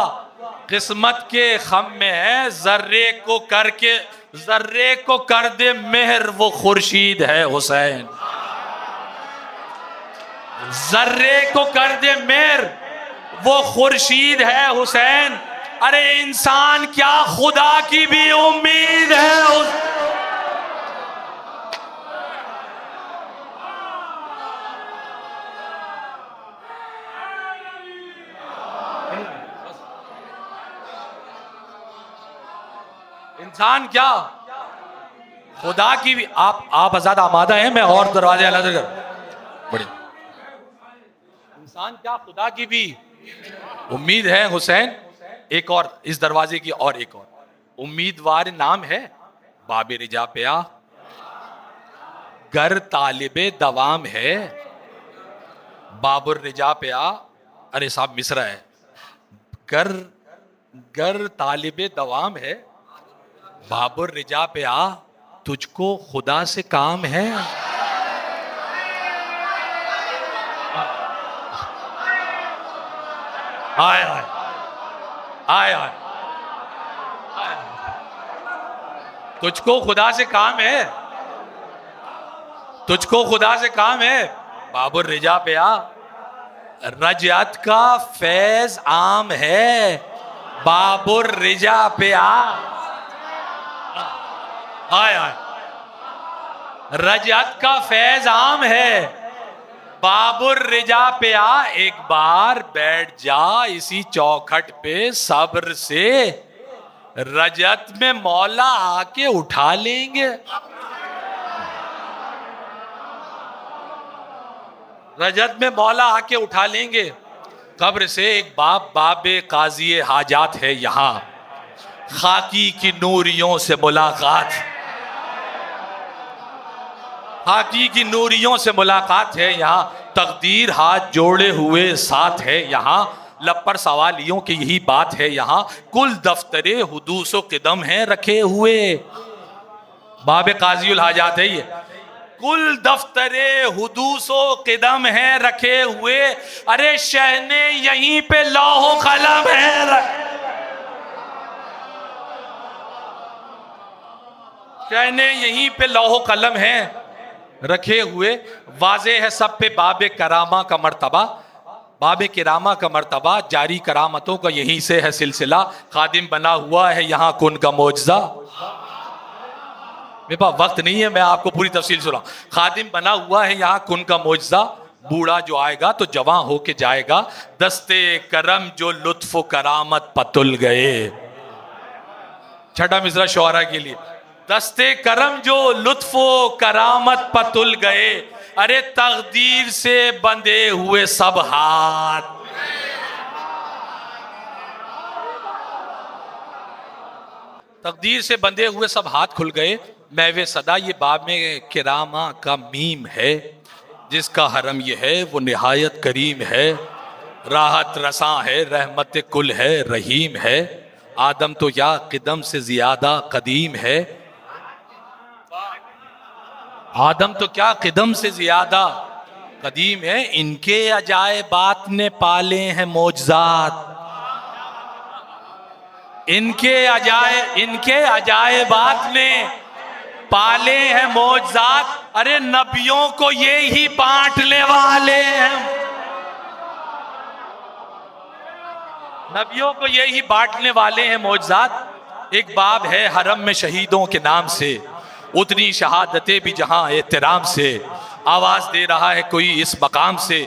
किस्मत के खम में है, जर्रे को कर दे मेहर वो खुर्शीद है हुसैन, जर्रे को कर दे मेहर वो खुर्शीद है हुसैन। अरे इंसान क्या खुदा की भी उम्मीद है। इंसान क्या खुदा की भी, आप आजाद आमादा हैं, मैं और दरवाजे अलग कर बड़ी, इंसान क्या खुदा की भी उम्मीद है हुसैन। एक और इस दरवाजे की और एक और उम्मीदवार नाम है बाबे रिजा पे आ, गर तालिबे दवाम है बाबुर रिजा पे आ। अरे साहब मिसरा है, गर तालिबे दवाम है बाबुर रिजा पे आ, तुझको खुदा से काम है। आए आए आए आए, तुझको खुदा से काम है, तुझको खुदा से काम है, बाबुर रिजा पे आ। रजत का फैज आम है बाबुर रिजा पे आ, आए आए, रजत का फैज आम है बाबुर रिजा पे आ। एक बार बैठ जा इसी चौखट पे सब्र से, रजत में मौला आके उठा लेंगे, रजत में मौला आके उठा लेंगे कब्र से। एक बाबे काजी हाजात है यहाँ, खाकी की नूरियों से मुलाकात, हाकी की नूरियों से मुलाकात है यहाँ, तकदीर हाथ जोड़े हुए साथ है यहाँ, लब पर सवालियों की यही बात है यहाँ, कुल दफ्तरे हुदूसो किदम है रखे हुए। बाब काजियुल हाजात है ये। कुल दफ्तरे हुदूसो किदम है रखे हुए, अरे शहने यहीं पे लौहो कलम है, शहने यहीं पे लौहो कलम है रखे हुए। वाजे है सब पे बाबे करामा का मर्तबा, बाबे किरामा का मर्तबा, जारी करामतों का यहीं से है सिलसिला। खादिम बना हुआ है यहाँ कुन का मोजजा, मेरे पास वक्त नहीं है, मैं आपको पूरी तफसील सुना। खादिम बना हुआ है यहाँ कुन का मोजजा, बूढ़ा जो आएगा तो जवां होके जाएगा। दस्ते करम जो लुत्फ करामत पतुल गए, छठा मिसरा शोहरा के लिए। दस्ते करम जो लुत्फो करामत पतुल गए, अरे तकदीर से बंधे हुए सब हाथ, तकदीर से बंधे हुए सब हाथ खुल गए। महवे सदा ये बाब में किरामा का मीम है, जिसका हरम ये है वो निहायत करीम है। राहत रसा है, रहमत कुल है, रहीम है। आदम तो या किदम से ज्यादा कदीम है, आदम तो क्या किदम से ज्यादा कदीम है। इनके अजायबात ने पाले हैं मोजजात, इनके अजायबात ने पाले हैं मोजजात, अरे नबियों को ये ही बांटने वाले हैं, नबियों को ये ही बांटने वाले हैं मोजजात। एक बाब है हरम में शहीदों के नाम से, उतनी शहादतें भी जहां एहतराम से। आवाज दे रहा है कोई इस मकाम से,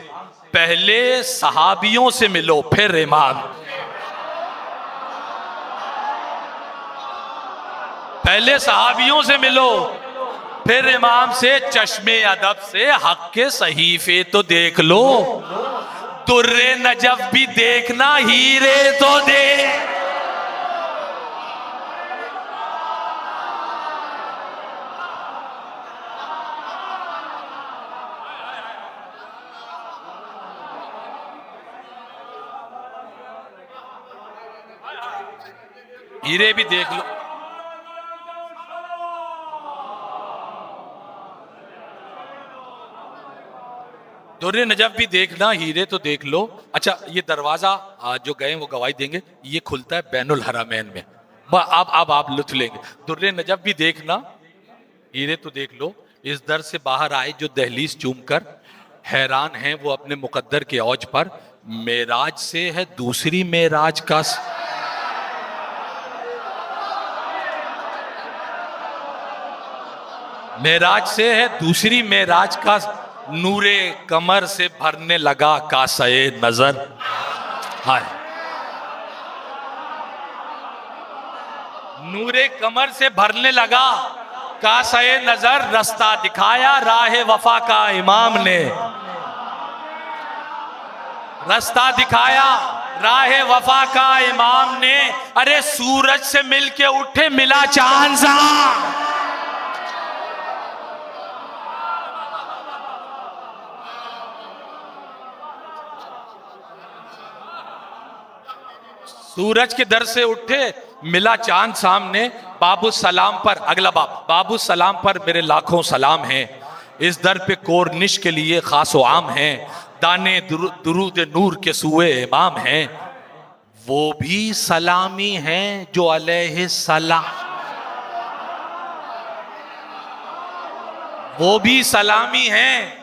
पहले सहाबियों से मिलो फिर इमाम, पहले सहाबियों से मिलो फिर इमाम से। चश्मे अदब से हक के सहीफे तो देख लो, तुर्रे नजफ भी देखना, हीरे तो देख। हीरे भी देख लो, दुर्रे नजफ भी देखना, हीरे तो देख लो। अच्छा, ये दरवाजा जो गए वो गवाही देंगे, ये खुलता है बैनुल हरमैन में। आप लुत्फ लेंगे। दुर्रे नजफ भी देखना, हीरे तो देख लो। इस दर से बाहर आए जो दहलीज चूम कर, हैरान हैं वो अपने मुकद्दर के औज पर। मेराज से है दूसरी मेराज का, मेराज से है दूसरी मेराज का, नूरे कमर से भरने लगा कासाए नजर। हाय, नूरे कमर से भरने लगा कासाए नजर, रास्ता दिखाया राह वफा का इमाम ने, रास्ता दिखाया राह वफा का इमाम ने। अरे सूरज से मिलके उठे मिला चांद सा, सूरज के दर से उठे मिला चांद सामने। बाबू सलाम पर, अगला बाबू सलाम पर मेरे लाखों सलाम हैं, इस दर पे कोरनिश के लिए खास व आम हैं। दाने दुरूद नूर के सुए इमाम हैं, वो भी सलामी हैं जो अलैहि सलाम, वो भी सलामी हैं।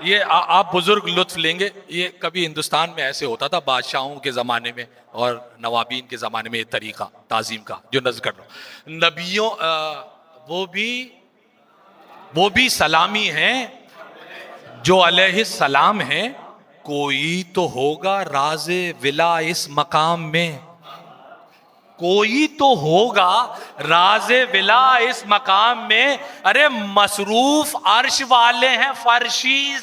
ये आप बुजुर्ग लुत्फ लेंगे, ये कभी हिंदुस्तान में ऐसे होता था बादशाहों के ज़माने में और नवाबीन के ज़माने में, ये तरीका ताज़ीम का जो नज़र कर रहा हूँ। नबियों वो भी सलामी हैं जो अलैहि सलाम हैं। कोई तो होगा राज़े विला इस मकाम में, कोई तो होगा राज़े विला इस मकाम में। अरे मसरूफ अर्श वाले हैं फर्शी,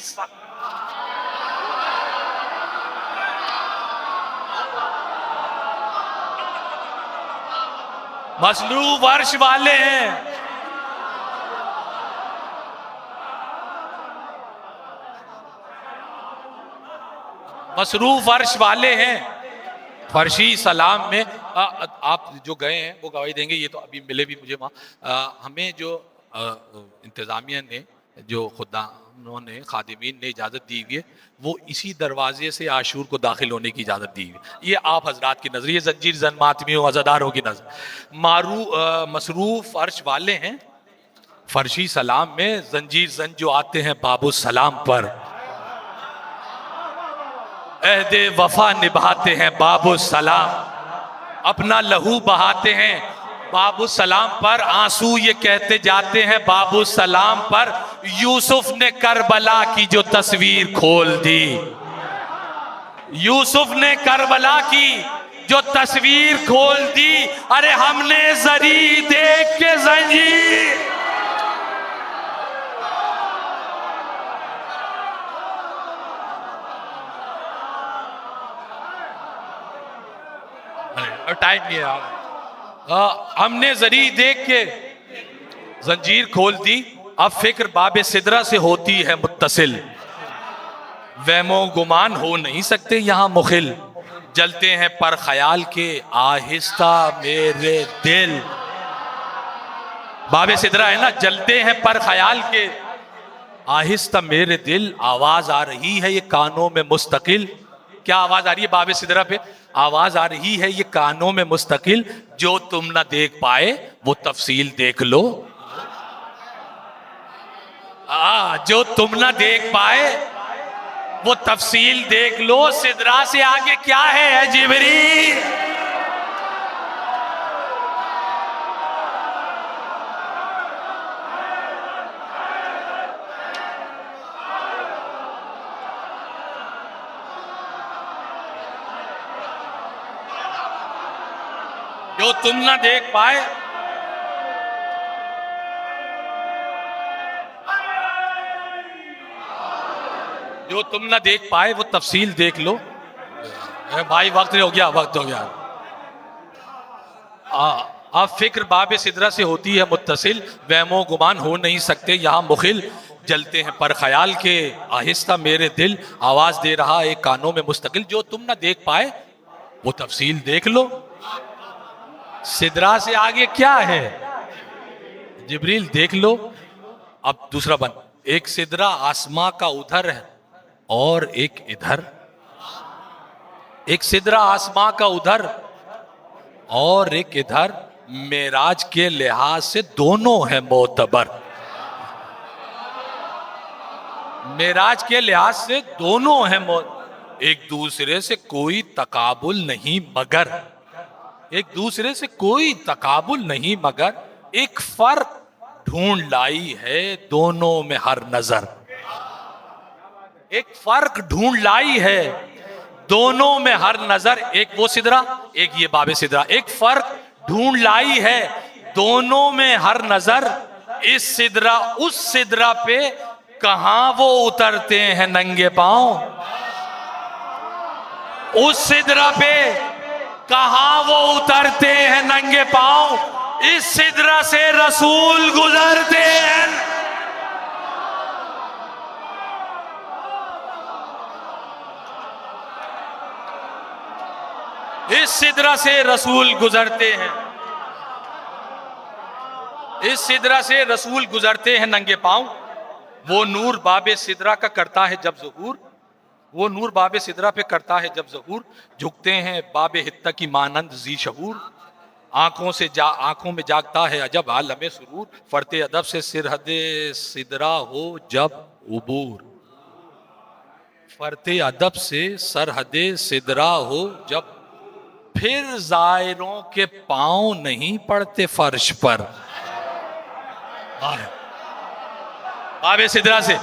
मसरूफ अर्श वाले हैं मसरूफ अर्श वाले हैं। फर्शी सलाम में आप जो गए हैं वो गवाही देंगे, ये तो अभी मिले भी मुझे वहाँ। हमें जो इंतज़ामिया ने, जो खुदा उन्होंने खादिमीन ने इजाज़त दी हुई है, वो इसी दरवाजे से आशूर को दाखिल होने की इजाज़त दी हुई है। ये आप हजरात की नज़र, ये जंजीर जन मातमियों अज़ादारों की नज़र। मसरूफ अर्श वाले हैं फर्शी सलाम में, जंजीर जन जो आते हैं बाबू सलाम पर, अहदे वफा निभाते हैं बाबू सलाम, अपना लहू बहाते हैं बाबू सलाम पर, आंसू ये कहते जाते हैं बाबू सलाम पर, यूसुफ ने करबला की जो तस्वीर खोल दी, यूसुफ ने करबला की जो तस्वीर खोल दी, अरे हमने जरी देख के जंजीर, टाइम नहीं है, हमने जरी देख के जंजीर खोल दी, अब फिक्र बाबे सिदरा से होती है मुत्तसिल, वहमो गुमान हो नहीं सकते यहाँ मुखिल, जलते हैं पर ख्याल के आहिस्ता मेरे दिल। बाबे सिदरा है ना, जलते हैं पर ख्याल के आहिस्ता मेरे दिल, आवाज आ रही है ये कानों में मुस्तकिल। क्या आवाज आ रही है बाबे सिदरा पे? आवाज आ रही है ये कानों में मुस्तकिल, जो तुम ना देख पाए वो तफसील देख लो, जो तुम ना देख पाए वो तफसील देख लो, सिदरा से आगे क्या है जिब्रील। जो तुम ना देख पाए, जो तुम ना देख पाए वो तफसील देख लो। भाई वक्त हो गया, वक्त हो गया। अब फिक्र बाबे सिदरा से होती है मुत्तसिल, वहमो गुमान हो नहीं सकते यहाँ मुखिल, जलते हैं पर ख्याल के आहिस्ता मेरे दिल, आवाज दे रहा एक कानों में मुस्तकिल, जो तुम ना देख पाए वो तफसील देख लो। सिदरा से आगे क्या है जिब्रील देख लो। अब दूसरा बन, एक सिदरा आसमां का उधर है और एक इधर, एक सिदरा आसमां का उधर और एक इधर, मेराज के लिहाज से दोनों है मोतबर, मेराज के लिहाज से दोनों है एक दूसरे से कोई तकाबुल नहीं मगर, एक दूसरे से कोई तकाबुल नहीं मगर, एक फर्क ढूंढ लाई है दोनों में हर नजर, एक फर्क ढूंढ लाई है दोनों में हर नजर, एक वो सिदरा एक ये बाबे सिदरा, एक फर्क ढूंढ लाई है दोनों में हर नजर, इस सिदरा उस सिदरा पे कहां वो उतरते हैं नंगे पांव, उस सिदरा पे कहां वो उतरते हैं नंगे पांव, इस सिदरा से रसूल गुजरते हैं, इस सिदरा से रसूल गुजरते हैं, इस सिदरा से रसूल गुजरते हैं नंगे पांव, वो नूर बाबे सिदरा का करता है जब ज़हूर, वो नूर बाबे सिदरा पे करता है जब ज़हूर, झुकते हैं बाबे हित्ता की मानंद जी शहूर, आंखों में जागता है अजब आलमे सुरूर, फरते अदब से सिरहदे सिदरा हो जब उबूर, फरते अदब से सरहदे सिदरा हो जब, फिर जायरों के पांव नहीं पड़ते फर्श पर, बाबे सिदरा से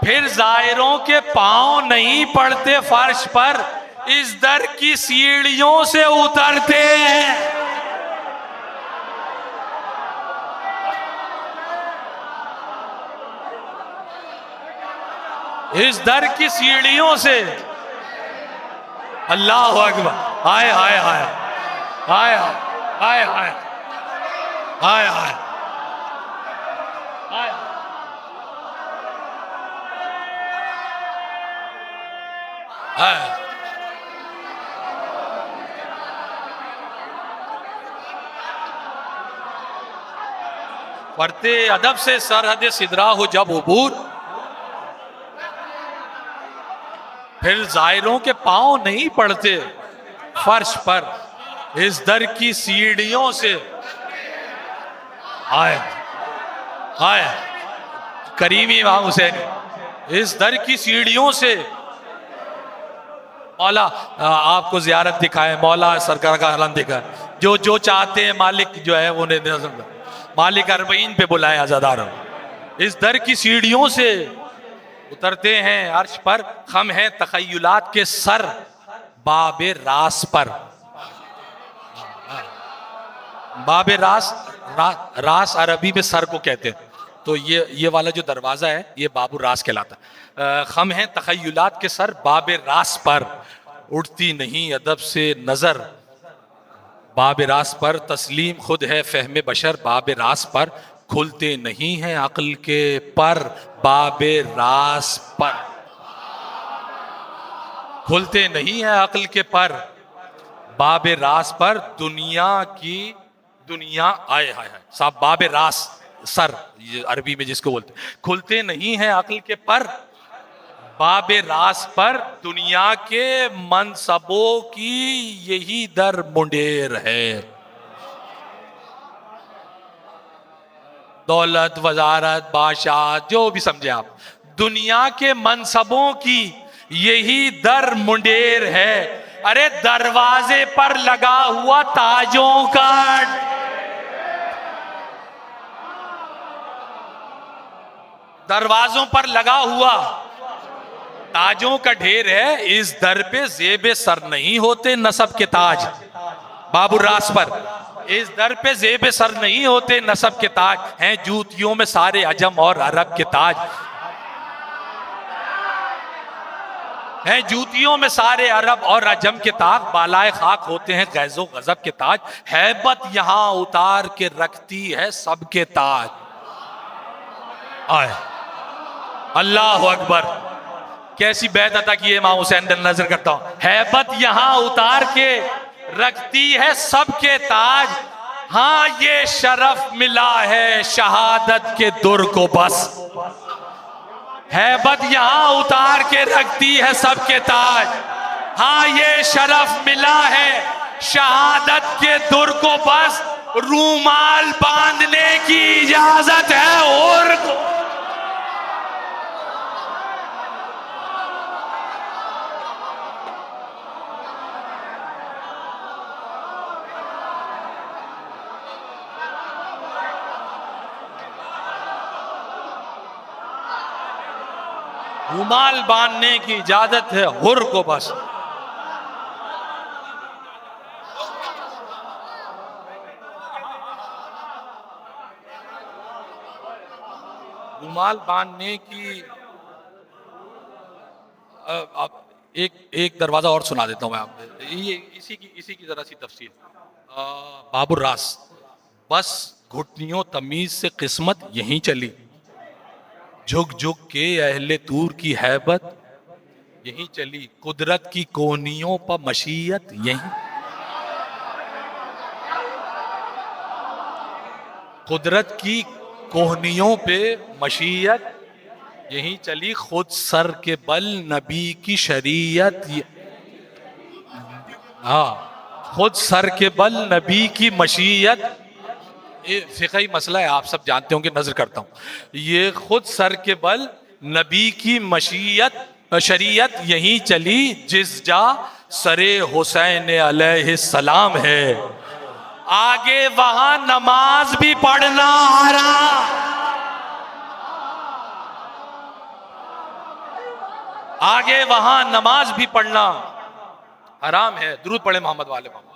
फिर जायरों के पांव नहीं पड़ते फर्श पर, इस दर की सीढ़ियों से उतरते हैं, इस दर की सीढ़ियों से, अल्लाह अकबर, हाय हाय हाय हाय हाय हाय हाय हाय, है। पढ़ते अदब से सरहद सिदरा हो जब उबूर, फिर जायरों के पांव नहीं पड़ते फर्श पर, इस दर की सीढ़ियों से आए आए करीमी इमाम हुसैन, इस दर की सीढ़ियों से मौला आपको जियारत दिखाए, मौला सरकार का हलन दिखाए, जो जो चाहते हैं मालिक जो है वो मालिक अरबईन पे बुलाए आजादारों, इस दर की सीढ़ियों से उतरते हैं अर्श पर, खम है तखय्युलात के सर बाबे रास पर। बाबे रास रास अरबी में सर को कहते हैं, तो ये वाला जो दरवाजा है ये बाबू रास कहलाता है। खम है तखय्युलात के सर बाबे रास पर, उठती नहीं अदब से नजर बाबे रास पर, तस्लीम खुद है फहमे बशर बाबे रास पर, खुलते नहीं हैं अक्ल के पर बाबे रास पर, खुलते नहीं हैं अक्ल के पर बाबे रास पर, दुनिया आए हाय हाय साहब बाबे रास सर, ये अरबी में जिसको बोलते, खुलते नहीं हैं अक्ल के पर बाबे रास पर, दुनिया के मनसबों की यही दर मुंडेर है। दौलत वजारत बादशाह जो भी समझे आप, दुनिया के मनसबों की यही दर मुंडेर है। अरे दरवाजे पर लगा हुआ ताजों का, दरवाजों पर लगा हुआ ताजों का ढेर है, इस दर पे जेबे सर नहीं होते नसब के ताज बाबू रास पर, इस दर पे जेबे सर नहीं होते नसब के ताज, हैं जूतियों में सारे अजम और अरब के ताज, हैं जूतियों में सारे अरब और अजम के ताज, बालाए खाक होते हैं गैजो गजब के ताज, हैबत यहां उतार के रखती है सबके ताज। आए अल्लाह अकबर, कैसी बैत अता की इमाम हुसैन नजर करता हूं, हैबत यहां उतार के रखती है सबके ताज, हाँ ये शरफ मिला है शहादत के दुर को बस, हैबत यहां उतार के रखती है सबके ताज, हाँ ये शरफ मिला है शहादत के दुर को बस, रूमाल बांधने की इजाजत है और को। रूमाल बांधने की इजाजत है हुर को बस, रूमाल बांधने की एक दरवाजा और सुना देता हूं मैं आपको, ये इसी की जरा सी तफसील। बाबू रास, बस घुटनियों तमीज से किस्मत यहीं चली, झुक झुक के अहले तूर की हैबत यहीं चली, कुदरत की कोहनियों पर मशीयत यहीं, कुदरत की कोहनियों पे मशीयत यहीं चली, खुद सर के बल नबी की शरीयत, हाँ खुद सर के बल नबी की मशीयत, ये फिक़ही मसला है आप सब जानते होंगे, नजर करता हूं, ये खुद सर के बल नबी की मशीयत शरीयत यहीं चली, जिस जा सरे हुसैन अलैहिस्सलाम है, आगे वहां नमाज भी पढ़ना हराम, आगे वहां नमाज भी पढ़ना हराम है। दुरूद पढ़े मोहम्मद वाले मोहम्मद।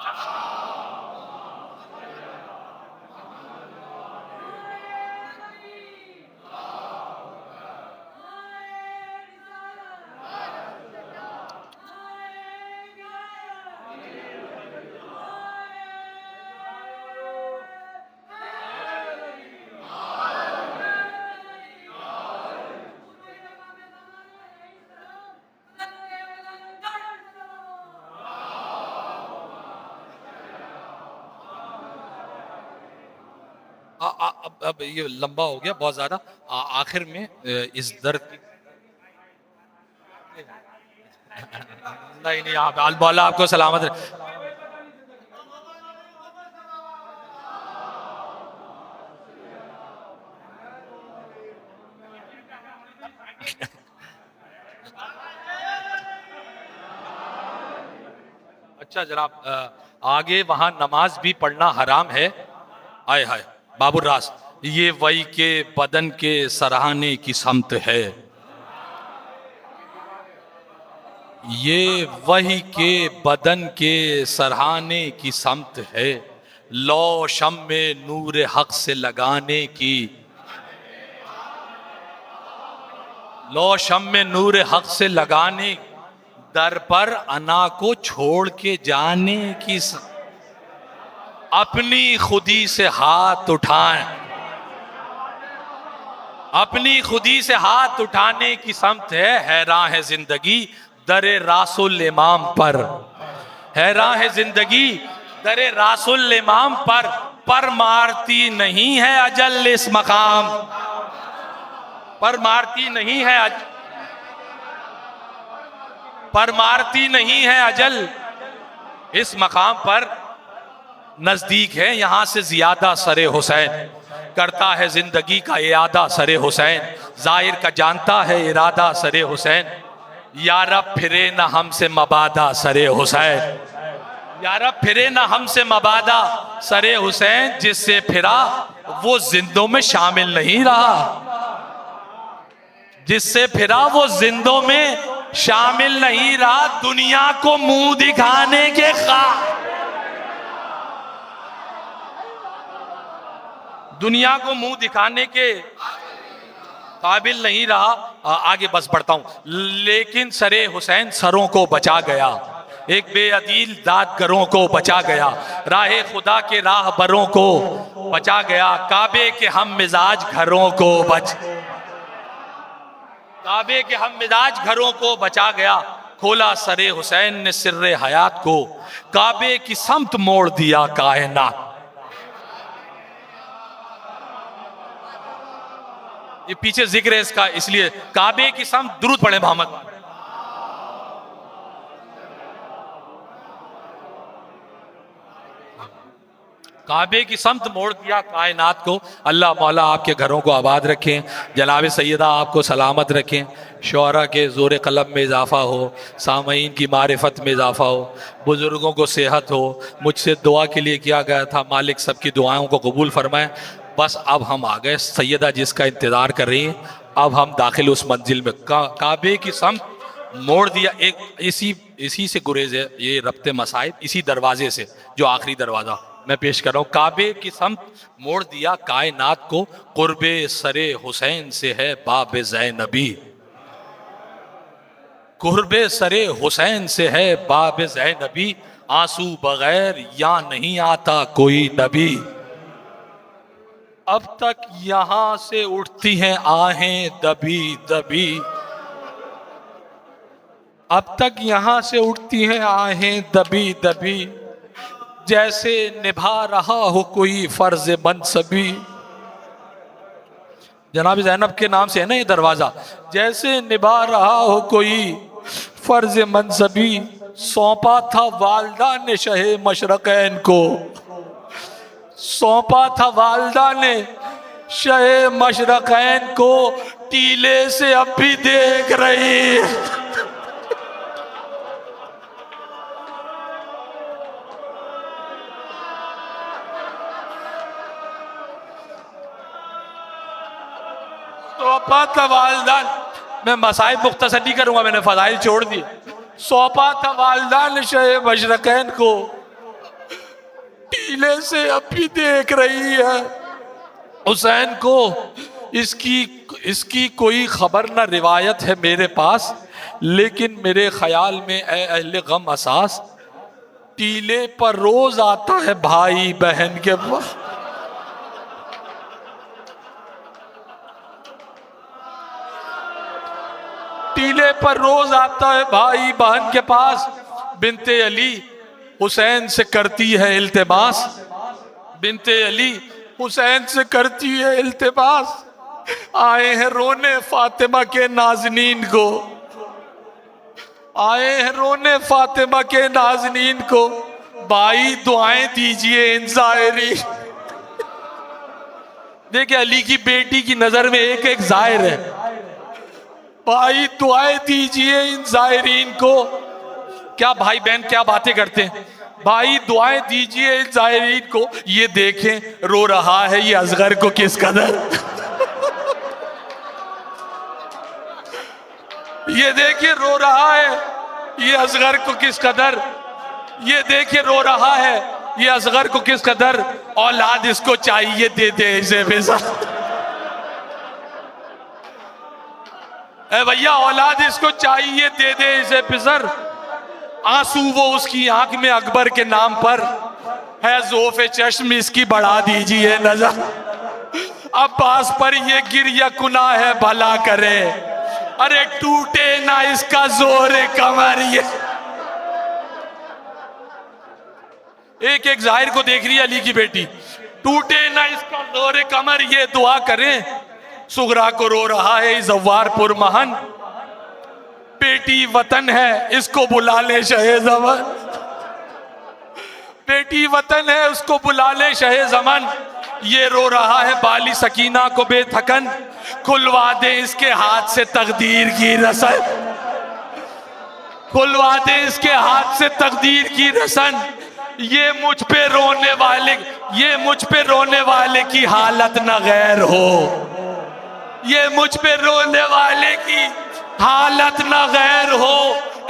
अब ये लंबा हो गया बहुत ज्यादा। आखिर में इस दर्द की नहीं नहीं, आप अल्लाह आपको सलामत रहे। अच्छा जनाब, आगे वहां नमाज भी पढ़ना हराम है। आय हाय बाबुर रास, ये वही के बदन के सराहने की समत है, ये वही के बदन के सराहने की समत है, लो शम में नूर हक से लगाने की, लो शम में नूर हक से लगाने, दर पर अना को छोड़ के जाने की अपनी खुदी से हाथ उठाएं, अपनी खुदी से हाथ उठाने की समत है। हैरान है जिंदगी दरे रासुल इमाम पर, हैरान है जिंदगी दरे रासुल इमाम पर मारती नहीं है अजल इस मकाम, पर मारती नहीं है पर मारती नहीं है अजल इस मकाम पर, नजदीक है यहां से ज्यादा सरे हुसैन, करता है जिंदगी का इरादा सरे हुसैन, जाहिर का जानता है इरादा सरे हुसैन, यारब फिरे न हमसे मबादा सरे हुसैन, यारब फिरे न हमसे मबादा सरे हुसैन, जिससे फिरा वो जिंदों में शामिल नहीं रहा, जिससे फिरा वो जिंदों में शामिल नहीं रहा, दुनिया को मुंह दिखाने के दुनिया को मुंह दिखाने के काबिल नहीं रहा। आगे बस बढ़ता हूं। लेकिन सरे हुसैन सरों को बचा गया, एक बेअदील दादगरों को बचा गया, राह खुदा के राहबरों को बचा गया, काबे के हम मिजाज घरों को काबे के हम मिजाज घरों को बचा गया, खोला सरे हुसैन ने सिर्रे हयात को, काबे की समत मोड़ दिया कायनात। ये पीछे जिक्र है इसका, इसलिए काबे की समत, दुरूद पढ़े मोहम्मद। काबे की समत मोड़ दिया कायनात को। अल्लाह मौला आपके घरों को आबाद रखें, जनाब सैयदा आपको सलामत रखें, शौरा के ज़ोर कलम में इजाफ़ा हो, सामईन की मारिफत में इजाफ़ा हो, बुज़ुर्गों को सेहत हो। मुझसे दुआ के लिए किया गया था, मालिक सबकी दुआओं को कबूल फरमाए। बस अब हम आ गए, सैयदा जिसका इंतज़ार कर रही हैं, अब हम दाखिल उस मंजिल में। काबे की समत मोड़ दिया, एक इसी से गुरेज है ये रब्ते मसाइब, इसी दरवाजे से जो आखिरी दरवाज़ा मैं पेश कर रहा हूँ। काबे की समत मोड़ दिया कायनात को, कुर्बे सरे हुसैन से है बाब ज़ैनबी, कुर्बे सरे हुसैन से है बाब ज़ैनबी, आंसू बगैर या नहीं आता कोई नबी, अब तक यहां से उठती हैं आहें दबी दबी, अब तक यहां से उठती हैं आहें दबी दबी, जैसे निभा रहा हो कोई फर्ज मनसबी। जनाब ज़ैनब के नाम से है ना ये दरवाजा। जैसे निभा रहा हो कोई फर्ज मनसबी, सौंपा था वालदा ने शहे मशरकैन को, सौंपा था वालदा ने शहे मशरकैन को, टीले से अब भी देख रही। सौंपा था वालदान, मैं मसाइब मुख्तसर नहीं करूंगा, मैंने फजाइल छोड़ दी। सौंपा था वालदान शहे मशरकैन को, टीले से अब भी देख रही है हुसैन को। इसकी कोई खबर ना रिवायत है मेरे पास, लेकिन मेरे ख्याल में ए अहले गम असास, टीले पर रोज आता है भाई बहन के पास। टीले पर रोज आता है भाई बहन के पास, बिनते अली हुसैन से करती है इल्तिमास, बिनते अली हुसैन से करती है इल्तिमास, आए हैं रोने फातिमा के नाज़नीन को, आए हैं रोने फातिमा के नाज़नीन को, भाई दुआएं दीजिए इन ज़ायरीन। देखिए अली की बेटी की नजर में एक एक ज़ाहिर है, भाई दुआएं दीजिए इन ज़ायरीन को। क्या भाई बहन क्या बातें करते हैं, भाई दुआएं दीजिए इन ज़ायरीन को। ये देखें रो रहा है ये असगर को किस कदर, ये देखिए रो रहा है ये असगर को किस कदर, ये देखिए रो रहा है ये असगर को किस कदर। औलाद इसको चाहिए दे दे इसे बेजा, भैया औलाद इसको चाहिए दे दे इसे पिसर। आंसू वो उसकी आंख में अकबर के नाम पर है, ज़ोफ़े चश्म इसकी बढ़ा दीजिए नजर। अब्बास पर ये गिरिया कुना है भला करे, अरे टूटे ना इसका जोर कमर। ये एक एक जाहिर को देख रही है अली की बेटी, टूटे ना इसका जोर कमर, ये दुआ करें। सुगरा को रो रहा है जव्वारपुर महन, बेटी वतन है इसको बुला ले शहे ज़मन, बेटी वतन है उसको बुला ले शहे ज़मन। ये रो रहा है बाली सकीना को बेथकन, खुलवा दे इसके हाथ से तकदीर की रसन, खुलवा दे इसके हाथ से तकदीर की रसन। ये मुझ पे रोने वाले, ये मुझ पे रोने वाले की हालत न गैर हो, ये मुझ पे रोने वाले की हालत न गैर हो।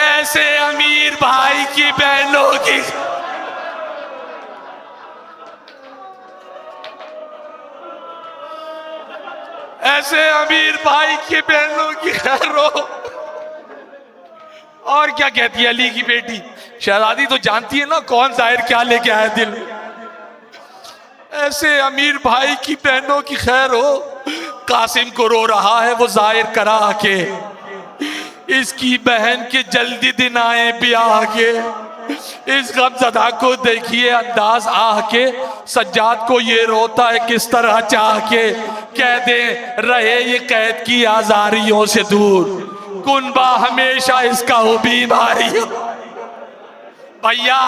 ऐसे अमीर भाई की बहनों की, ऐसे अमीर भाई की बहनों की खैर हो। और क्या कहती है अली की बेटी, शहजादी तो जानती है ना कौन जाहिर क्या लेके आया दिल, ऐसे अमीर भाई की बहनों की खैर हो। कासिम को रो रहा है वो जाहिर करा के, इसकी बहन के जल्दी दिन आए ब्याह के। इस गमज़दा को देखिए अंदाज आह के, सज्जाद को ये रोता है किस तरह चाह के। कह दे रहे ये कैद की आजारियों से दूर, कुनबा हमेशा इसका हो बीमारी। भैया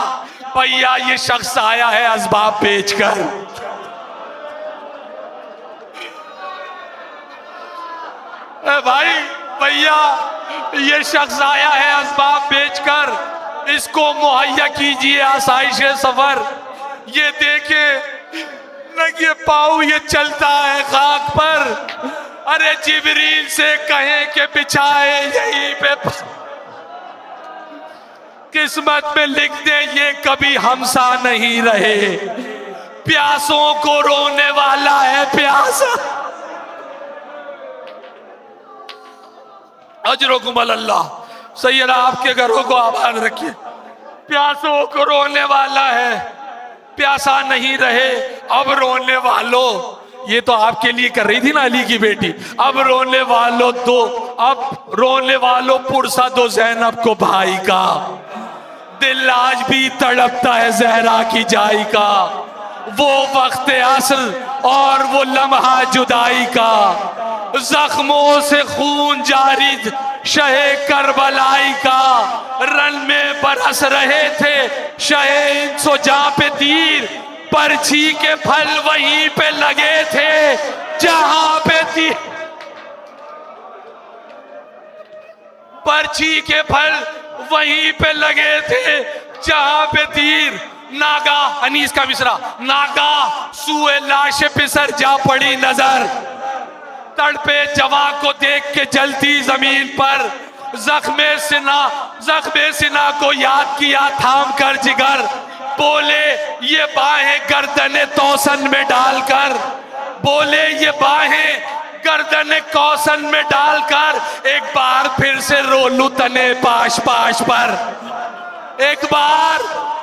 भैया ये शख्स आया है असबाब बेचकर, भाई भैया ये शख्स आया है असबाब बेचकर, इसको मुहैया कीजिए आसाइश सफर। ये देखे लगे पाऊ ये चलता है खाक पर, अरे जिब्रील से कहें कि बिछाए यहीं पे, किस्मत में लिख दे ये कभी हमसा नहीं रहे, प्यासों को रोने वाला है प्यासा। अजरुकुम अल्लाह, सैयदा आपके घरों को आबाद रखिए। प्यासों को रोने वाला है प्यासा नहीं रहे। अब रोने वालों, ये तो आपके लिए कर रही थी ना अली की बेटी, अब रोने वालों दो, अब रोने वालों पुरसा दो ज़ैनब को भाई का, दिल आज भी तड़पता है ज़हरा की जाई का। वो वक्त असल और वो लम्हा जुदाई का, जख्मों से खून जारी शहे करबलाई का। रन में बरस रहे थे शहे इंसो जहाँ पे तीर, पर्ची के फल वहीं पे लगे थे जहाँ पे तीर, पर्ची के फल वहीं पे लगे थे जहाँ पे तीर। नागा अनीस का मिसरा, नागा सुए लाश पिसर जा पड़ी नजर, तड़पे जवा को देख के जलती जमीन पर। जख्मे सिना को याद किया थाम कर जिगर, बोले ये बाहें गर्दन तौसन में डालकर, बोले ये बाहें गर्दन कौसन में डालकर। एक बार फिर से रोलू तने पाश पाश पर, एक बार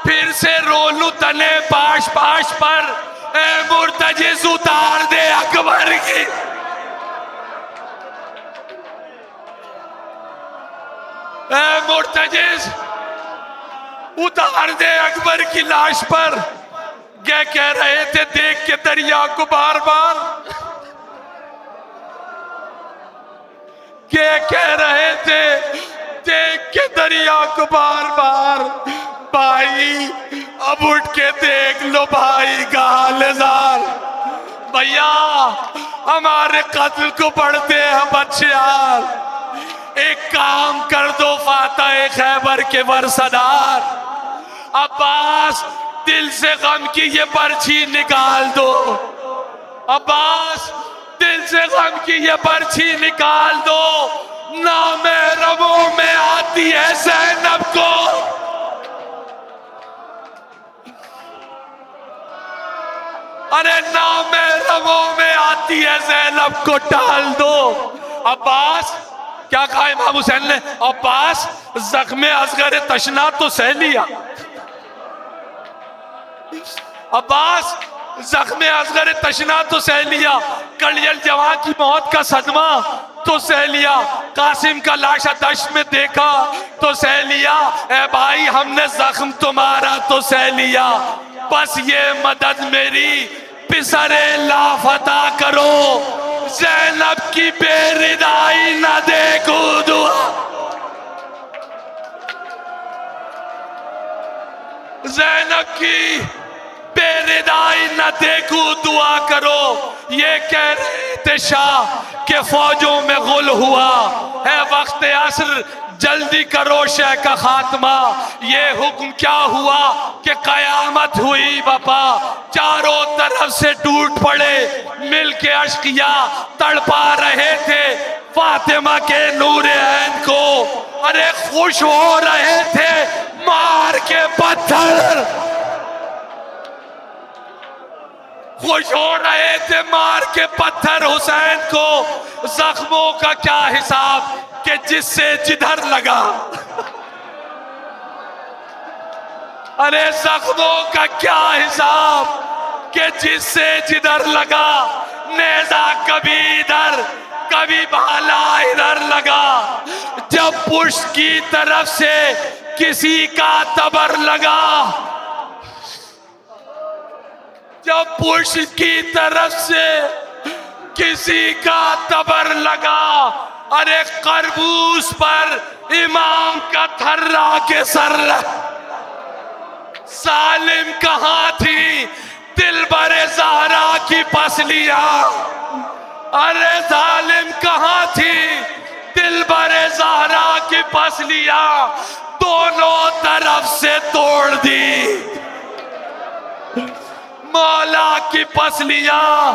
फिर से रोलू तने पाश पाश पर। ए मुर्तजिज़ उतार दे अकबर की, ए मुर्तजिज़ उतार दे अकबर की लाश पर। ये कह रहे थे देख के दरिया को बार बार, ये कह रहे थे देख के दरिया को बार बार, भाई अब उठ के देख लो भाई का हालजार। भैया हमारे कत्ल को पढ़ते हैं बच्चे यार, एक काम कर दो फातह खैबर के वरसदार, अब्बास दिल से गम की ये पर्ची निकाल दो, अब्बास दिल से गम की ये पर्ची निकाल दो, नामहरमों में आती है ज़ैनब को, अरे नामहरमों में आती है ज़ैनब को टाल दो। अब्बास क्या कहा इमाम हुसैन ने, अब्बास जख्मे असगर तशना तो सह लिया, अब्बास जख्मे असगर तशना तो सह लिया, कलियल जवान की मौत का सदमा तो सह लिया, कासिम का लाशा दश्त में देखा तो सह लिया, ए भाई हमने जख्म तुम्हारा तो सह लिया, बस ये मदद मेरी पिसरे लाफता करो, ज़ैनब की बेरिदाई न देखो दुआ, ज़ैनब की बेरिदाई न देखो दुआ करो। ये कह रहे थे शाह के फौजों में गुल हुआ है वक्त असर, जल्दी करो शह का खात्मा, ये हुक्म क्या हुआ कि कयामत हुई बपा, चारों तरफ से टूट पड़े मिलके अश्किया, तड़पा रहे थे फातिमा के नूर ऐन को, अरे खुश हो रहे थे मार के पत्थर, खुश हो रहे थे मार के पत्थर हुसैन को, जख्मों का क्या हिसाब कि जिससे जिधर लगा, अरे जख्मों का क्या हिसाब कि जिससे जिधर लगा, नेजा कभी इधर कभी भाला इधर लगा, जब पुष्ट की तरफ से किसी का तबर लगा, जब पुष्ट की तरफ से किसी का तबर लगा, अरे खरबूज पर इमाम का थर्रा के सर, सालिम कहाँ थी दिलबरे ज़हरा की पसलियां, अरे जालिम कहाँ थी दिलबरे ज़हरा की पसलियां, दोनों तरफ से तोड़ दी मौला की पसलियां,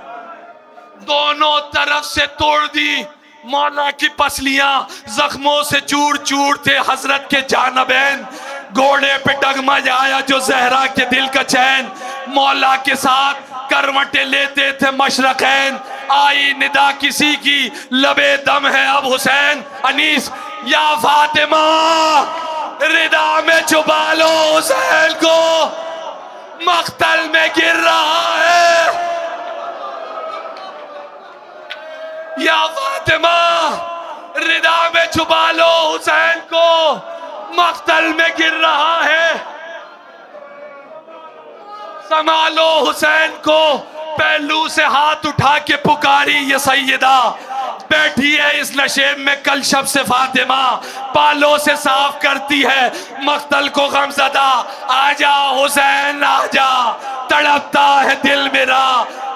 दोनों तरफ से तोड़ दी मौला की पसलियां, जख्मों से चूर चूर थे हजरत के जानबैन, घोड़े पे डगमगाया जो जहरा के दिल का चैन, मौला के साथ करवटें लेते थे मशरकैन, आई निदा किसी की लबे दम है अब हुसैन, अनीस या फातिमा रिदा में छुपा लो हुसैन को, मख्तल में गिर रहा है, या फातिमा रिदा में छुपा लो हुसैन को, मख्तल में गिर रहा है, संभालो हुसैन को, पहलू से हाथ उठा के पुकारी ये सैयदा, बैठी है इस नशेब में कल शब से फातिमा, बालों से साफ करती है मख्तल को गमज़दा, आजा हुसैन आजा, तड़पता है दिल मेरा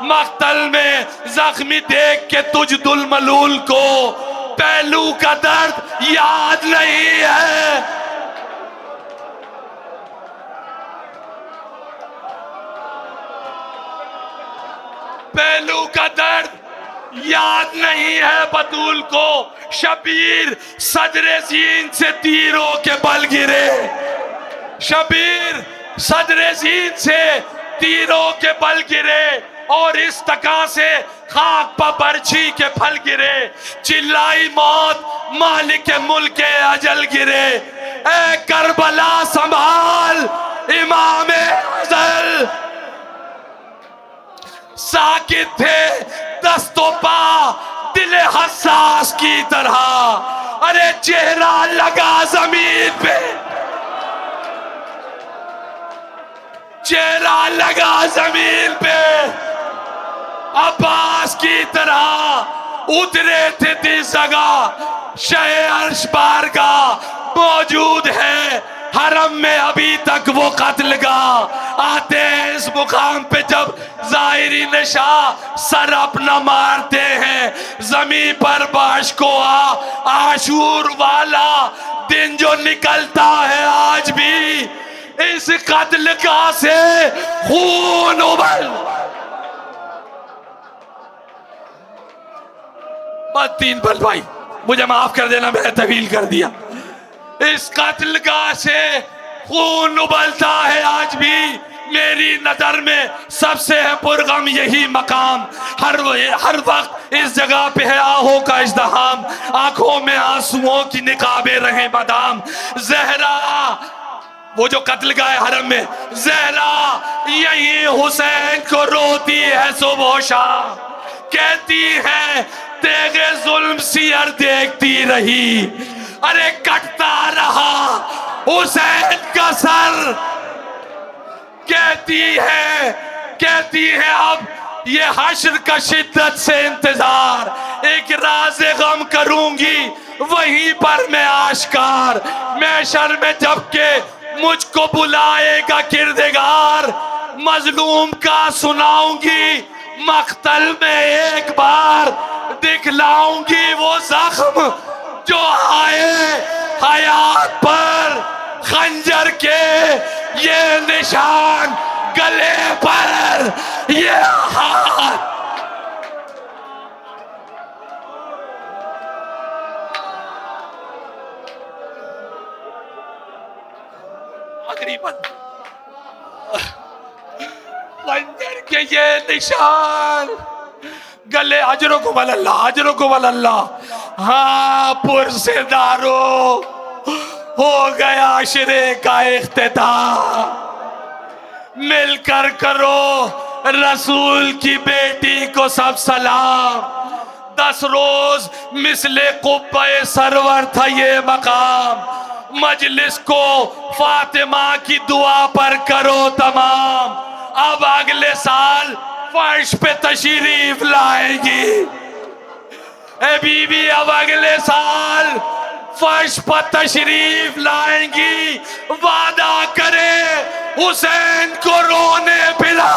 मख्तल में जख्मी देख के तुझ दुल मलूल को, पहलू का दर्द याद नहीं है, पहलू का दर्द याद नहीं है बतूल को, शबीर सदरे जीन से तीरों के बल गिरे, शबीर सदरे जीन से तीरों के बल गिरे, और इस तका से खाक पर बरछी के फल गिरे, चिल्लाई मौत मालिक मुल्क अजल गिरे, ए करबला संभाल इमाम अजल, साकित थे दस्तों पा दिल हसास की तरह, अरे चेहरा लगा जमीन पे, चेहरा लगा जमीन पे, अब्बास की तरह उतरे थे इस जगह। शहे अर्श बारगाह मौजूद है हरम में अभी तक वो कत्ल का। आते हैं इस मुकाम पे जब ज़ाहिरीन शाह सर अपना मारते हैं, जमीन पर बाश को आशूर वाला दिन जो निकलता है आज भी इस कत्ल का से खून उबल। बस 3 पल भाई, मुझे माफ कर देना, मैंने तवील कर दिया। इस कत्ल का से खून उबलता है आज भी। मेरी नजर में सबसे है पुरगम यही मकाम। हर वक्त इस जगह पे है आहों का इज़्दिहाम, आंखों में आंसुओं की निकाबे रहे बादाम। जहरा वो जो कत्ल का है हरम में, जहरा यही हुसैन को रोती है सुबह शाम, कहती है तेगे जुल्म सियर देखती रही, अरे कटता रहा हुसैन का सर। कहती है अब ये हश्र का शिद्दत से इंतजार, एक राज गम करूंगी वहीं पर मैं आश्कार। मैशर में जबके मुझको बुलाएगा किरदगार, मजलूम का सुनाऊंगी मख्तल में एक बार। दिखलाऊंगी वो जख्म जो आए हयात पर, खंजर के ये निशान गले पर, ये हाथ। तकरीबन खंजर के ये निशान गले। अजरों को अल्लाह, अजरों को अल्लाह। हाँ पुरसेदारो हो गया शिरे का इख्तिताम, मिलकर करो रसूल की बेटी को सब सलाम। 10 रोज मिसले कुब्बे सरवर था ये मकाम, मजलिस को फातिमा की दुआ पर करो तमाम। अब अगले साल फर्श पे तशरीफ लाएगी ए बीबी, अब अगले साल फर्श पर तशरीफ लाएंगी। वादा करे हुसैन को रोने पिला।